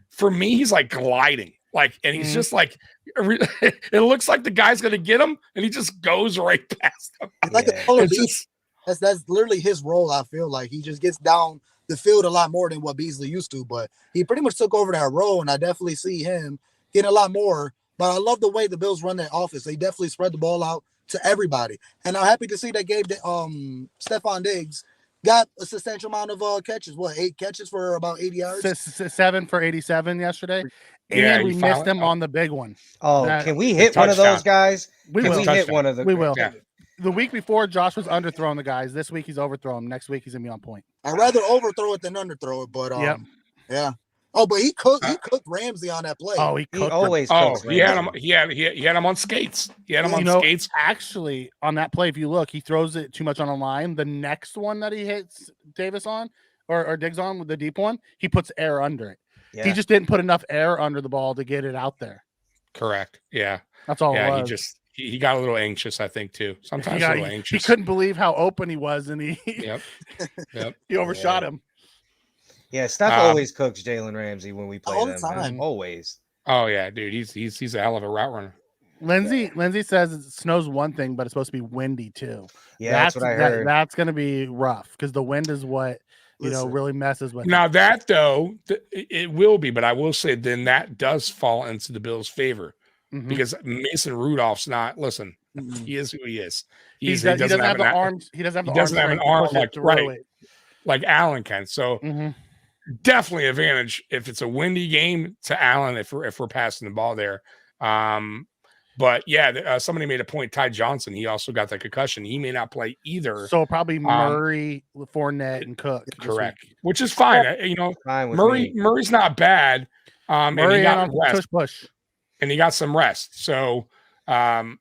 For me, he's like gliding, and he's just like, it looks like the guy's gonna get him, and he just goes right past him. It's like a color beast. That's literally his role. I feel like he just gets down the field a lot more than what Beasley used to, but he pretty much took over that role, and I definitely see him getting a lot more. But I love the way the Bills run their offense. They definitely spread the ball out to everybody, and I'm happy to see that Gabe Stephon Diggs got a substantial amount of catches. 8 catches for about 80 yards? 7 for 87 yesterday. Yeah, And we missed him on the big one. Oh, can we hit one of those guys? We will. Hit one of them? We will. Yeah. The week before, Josh was underthrowing the guys. This week, he's overthrown. Next week, he's gonna be on point. I'd rather overthrow it than underthrow it, but yeah. Oh, but he cooked Ramsey on that play. Oh, he always cooks. Oh, he had him on skates. He had him on skates. Actually, on that play, if you look, he throws it too much on a line. The next one that he hits Davis on or Diggs on with the deep one, he puts air under it. Yeah. He just didn't put enough air under the ball to get it out there. Correct. Yeah. That's all it was. He just he got a little anxious, I think, too. Sometimes a little anxious. He couldn't believe how open he was, and he he overshot him. Yeah, Steph always cooks Jalen Ramsey when we play all them. The time. Always. Oh yeah, dude. He's a hell of a route runner. Lindsay says it snows one thing, but it's supposed to be windy too. Yeah, that's what I heard. That's going to be rough because the wind is what really messes with. Now that though, it will be, but I will say then that does fall into the Bills' favor because Mason Rudolph's not. Listen, he is who he is. He doesn't have the arms. He doesn't have an arm like Allen can. So. Definitely advantage if it's a windy game to Allen if we're passing the ball there. But yeah, somebody made a point. Ty Johnson, he also got that concussion. He may not play either. So probably Murray, Fournette, and Cook. Correct, which is fine. Murray's not bad. Murray and he got push, and he got some rest. So. Why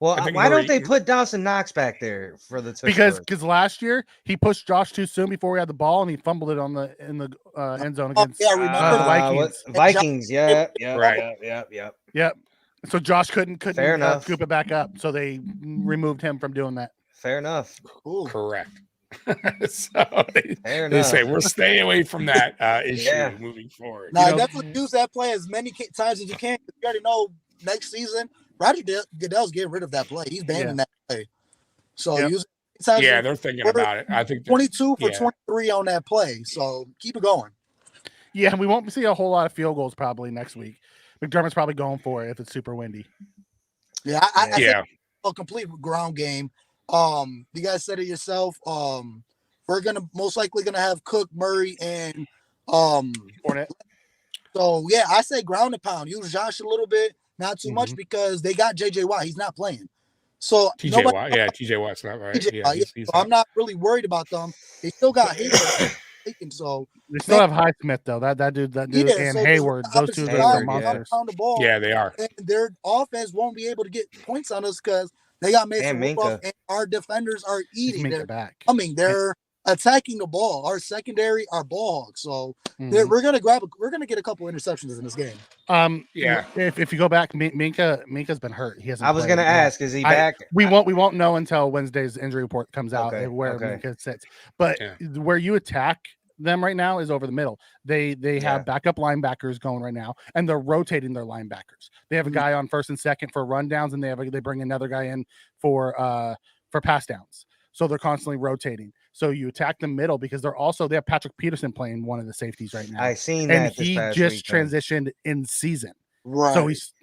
don't they put Dawson Knox back there for the tush because last year he pushed Josh too soon before we had the ball and he fumbled it in the end zone against the Vikings. Yep. So Josh couldn't scoop it back up, so they removed him from doing that. Fair enough. Ooh. Correct. So they say we'll stay away from that issue moving forward. Now definitely use that play as many times as you can. You already know next season. Roger Goodell's getting rid of that play. He's banning that play. So they're thinking about it. I think 22 for 23 on that play. So keep it going. Yeah, we won't see a whole lot of field goals probably next week. McDermott's probably going for it if it's super windy. Yeah, I think a complete ground game. You guys said it yourself. We're most likely gonna have Cook, Murray, and Fournette. So yeah, I say ground and pound. Use Josh a little bit. Not too much because they got JJ Watt. He's not playing. So TJ Watt's not right. So I'm not really worried about them. They still got Hayward. So they still have Highsmith though. That dude and Hayward. Those two are monsters. Yeah, they are. And their offense won't be able to get points on us because they got Mason Rudolph and our defenders are eating. They're attacking the ball. Our secondary are ball hogs. So we're gonna get a couple interceptions in this game. If you go back, Minka's been hurt. He hasn't. I was gonna ask, is he back? We won't know until Wednesday's injury report comes out where Minka sits. But where you attack them right now is over the middle. They have backup linebackers going right now, and they're rotating their linebackers. They have a guy on first and second for rundowns, and they bring another guy in for pass downs. So they're constantly rotating. So you attack the middle because they have Patrick Peterson playing one of the safeties right now. I seen and that. He just transitioned in season, right?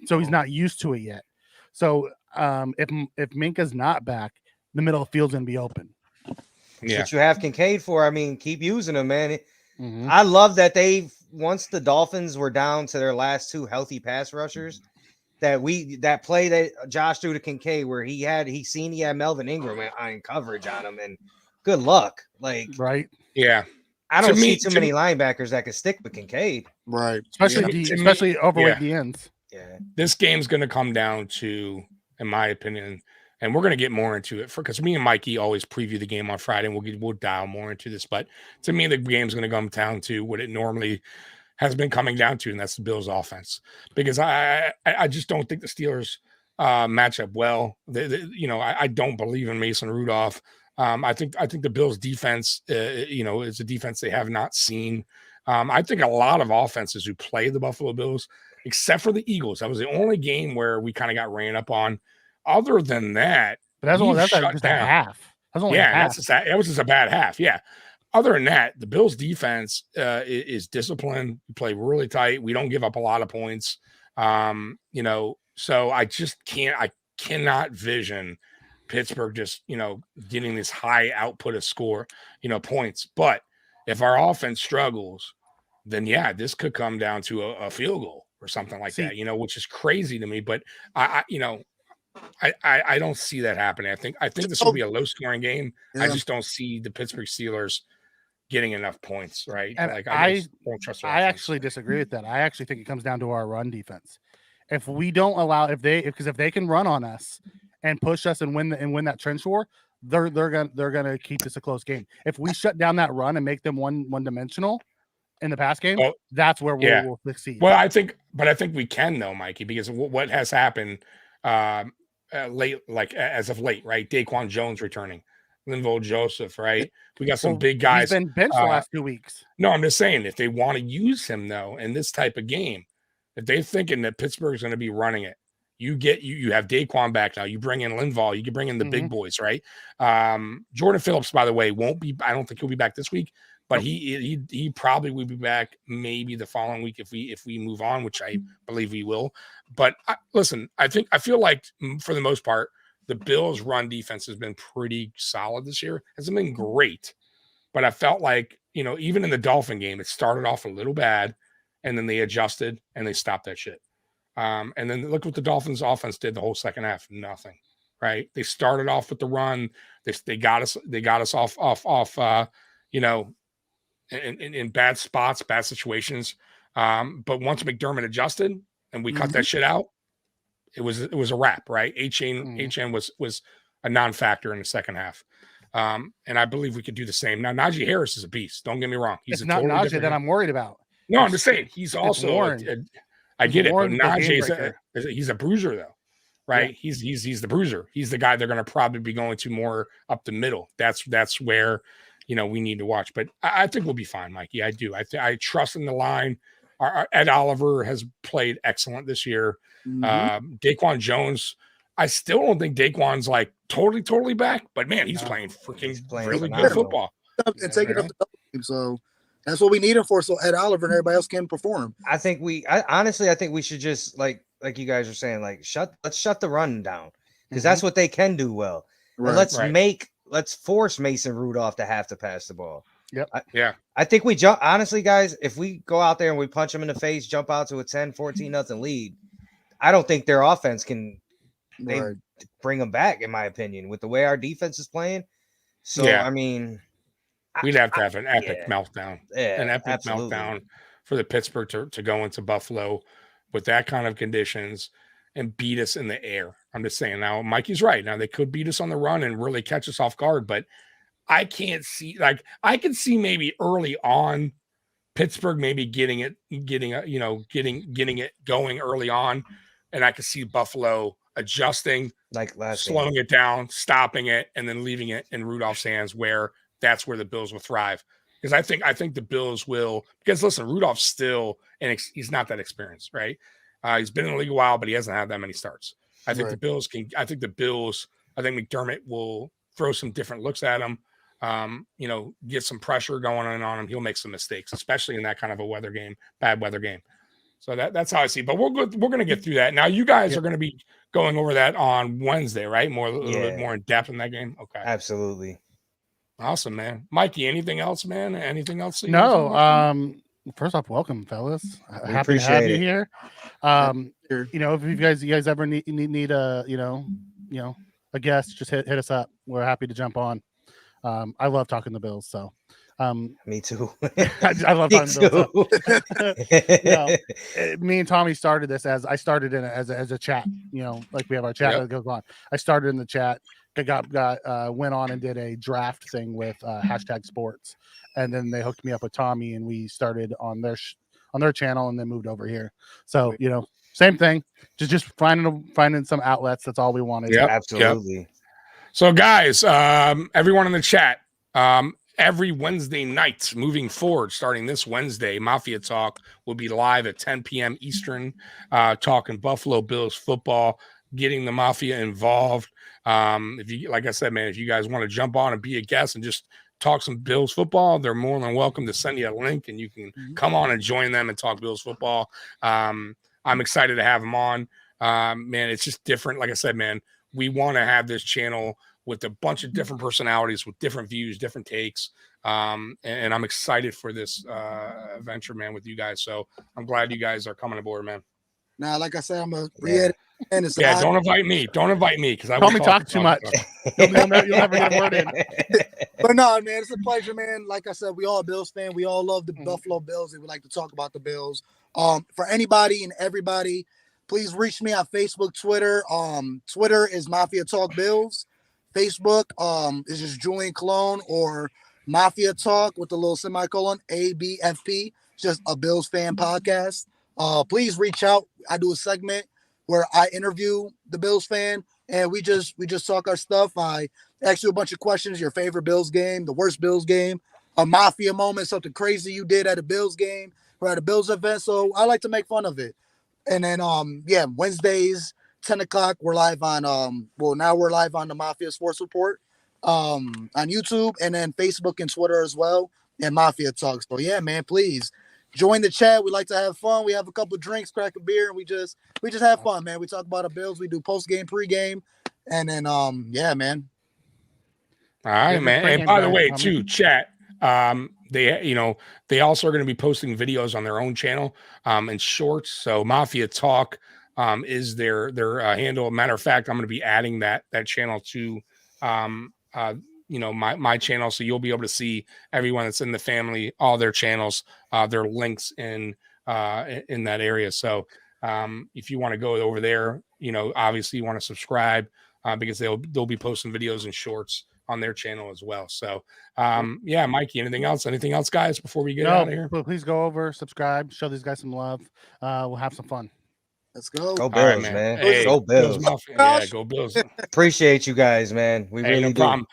So he's not used to it yet. So if Minka's not back, the middle of the field's gonna be open. Yeah, what you have Kincaid for. I mean, keep using him, man. I love that once the Dolphins were down to their last 2 healthy pass rushers, that play that Josh threw to Kincaid where he had Melvin Ingram in coverage on him, and good luck. Like, right. Yeah. I don't To me- see too many linebackers that could stick with Kincaid. Right. Especially overweight DNs. Yeah. This game's going to come down to, in my opinion, and we're going to get more into it because me and Mikey always preview the game on Friday, and we'll dial more into this. But to me, the game's going to come down to what it normally has been coming down to, and that's the Bills' offense. Because I just don't think the Steelers match up well. I don't believe in Mason Rudolph. I think the Bills' defense, is a defense they have not seen. I think a lot of offenses who play the Buffalo Bills, except for the Eagles, that was the only game where we kind of got ran up on. Other than that, but that's shut just down. a half. That's only a half. That was just a bad half. Yeah. Other than that, the Bills' defense is disciplined. We play really tight. We don't give up a lot of points. So I just cannot vision Pittsburgh just, getting this high output of score, points. But if our offense struggles, then yeah, this could come down to a field goal or something like that, which is crazy to me. But I don't see that happening. I think this will be a low scoring game. Yeah. I just don't see the Pittsburgh Steelers getting enough points, right? And like I won't trust. I actually disagree with that. I actually think it comes down to our run defense. If we don't allow, if they can run on us and push us and win that trench war, they're gonna keep this a close game. If we shut down that run and make them one dimensional in the pass game, that's where we'll succeed. Well, I think we can though, Mikey, because what has happened late, like as of late, right? Daquan Jones returning, Linval Joseph, right? We got some big guys. He's been benched the last 2 weeks. No, I'm just saying if they want to use him though in this type of game, if they're thinking that Pittsburgh's going to be running it, you have Daquan back now. You bring in Linval, you can bring in the big boys, right? Jordan Phillips, by the way, won't be. I don't think he'll be back this week, but he probably will be back maybe the following week if we move on, which I believe we will. But listen, I feel like for the most part, the Bills' run defense has been pretty solid this year. It hasn't been great, but I felt like, even in the Dolphin game, it started off a little bad, and then they adjusted and they stopped that shit. And then look what the Dolphins' offense did the whole second half. Nothing, right? They started off with the run. They got us off. In bad spots, bad situations. But once McDermott adjusted and we cut that shit out, it was a wrap, right? HN was a non-factor in the second half. And I believe we could do the same. Now, Najee Harris is a beast. Don't get me wrong. It's not totally Najee that I'm worried about. No, I'm just saying he's also I get it, but Najee he's a bruiser though, right? Yeah. He's the bruiser. He's the guy they're going to probably be going to more up the middle. That's where we need to watch. But I think we'll be fine, Mikey. I do. I trust in the line. Our Ed Oliver has played excellent this year. Daquan Jones, I still don't think Daquan's like totally back, but man, he's playing really good football. And taking up the team, so that's what we need him for. So Ed Oliver and everybody else can perform. Honestly think we should just like you guys are saying, like let's shut the run down because that's what they can do well. Right. And let's force Mason Rudolph to have to pass the ball. Yep. I think we jump. Honestly, guys, if we go out there and we punch them in the face, jump out to a 10-14-0 lead, I don't think their offense can bring them back, in my opinion, with the way our defense is playing. So, I mean, we'd have to have an epic meltdown, meltdown for the Pittsburgh to go into Buffalo with that kind of conditions and beat us in the air. I'm just saying now, Mikey's right. Now they could beat us on the run and really catch us off guard, but I can't see, I can see maybe early on Pittsburgh maybe getting it going early on. And I could see Buffalo adjusting, slowing it down, stopping it, and then leaving it in Rudolph's hands that's where the Bills will thrive. Because I think the Bills will, because listen, Rudolph's still, and he's not that experienced, right? He's been in the league a while, but he hasn't had that many starts. I think I think McDermott will throw some different looks at him, get some pressure going on him. He'll make some mistakes, especially in that kind of a bad weather game. So that's how I see. But we're going to get through that. Now you guys are going to be going over that on Wednesday, right? A little bit more in depth in that game. Okay. Absolutely. Awesome, man. Mikey, anything else, man? Anything else? No. First off, welcome, fellas. We Happy to have appreciate you it. here. Here. If you guys ever need a a guest, just hit us up. We're happy to jump on. I love talking the Bills, so Me too. I love Me talking the Bills. too. Me and Tommy started this I started in it as a chat. Like we have our chat Yep. that goes on. I started in the chat. Went on and did a draft thing with hashtag sports, and then they hooked me up with Tommy, and we started on their channel, and then moved over here. So same thing, just finding some outlets. That's all we wanted. Yep. Absolutely. So, guys, everyone in the chat, every Wednesday night moving forward, starting this Wednesday, Mafia Talk will be live at 10 p.m. Eastern, talking Buffalo Bills football, getting the Mafia involved. If you, like I said, man, if you guys want to jump on and be a guest and just talk some Bills football, they're more than welcome to send you a link, and you can come on and join them and talk Bills football. I'm excited to have them on. Man, it's just different. Like I said, man, we want to have this channel with a bunch of different personalities, with different views, different takes. And I'm excited for this venture, man, with you guys. So I'm glad you guys are coming aboard, man. Now, like I said, I'm a reiterate. And it's Yeah, don't invite me. Don't invite me because I Call will me talk too much. You'll never get a word in. But no, man, it's a pleasure, man. Like I said, we all Bills fan. We all love the Buffalo Bills, and we like to talk about the Bills. For anybody and everybody, please reach me on Facebook, Twitter. Twitter is Mafia Talk Bills. Facebook is just Julian Cologne or Mafia Talk with the little semicolon ABFP. It's just a Bills fan podcast. Please reach out. I do a segment where I interview the Bills fan, and we just talk our stuff. I ask you a bunch of questions: your favorite Bills game, the worst Bills game, a Mafia moment, something crazy you did at a Bills game or at a Bills event. So I like to make fun of it. And then Wednesdays 10 o'clock we're live on now we're live on the Mafia Sports Report on YouTube, and then Facebook and Twitter as well, and Mafia Talk. So yeah, man, please join the chat. We like to have fun. We have a couple of drinks, crack a beer, and we just have fun, man. We talk about the Bills. We do post game, pre game, and then yeah, man. All right, Yeah, man. big And by the game, way, Tommy. too, chat. They also are going to be posting videos on their own channel and shorts. So Mafia Talk is their handle. Matter of fact, I'm going to be adding that channel to my channel, so you'll be able to see everyone that's in the family, all their channels, their links in that area. So if you want to go over there, obviously you want to subscribe because they'll be posting videos and shorts on their channel as well. So yeah, Mikey, anything else, guys, before we get out of here? Please go over, subscribe, show these guys some love. We'll have some fun. Let's go. Go All right, Bills, man. Hey, Go Bills. Mafia. Yeah, go Bills. Appreciate you guys, man. We Hey, really no do. problem.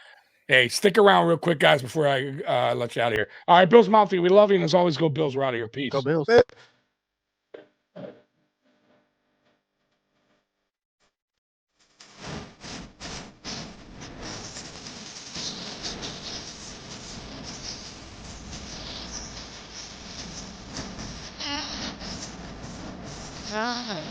Hey, stick around real quick, guys, before I let you out of here. All right, Bills Mafia, we love you, and as always, go Bills. We're out of here. Peace. Go Bills. Ah.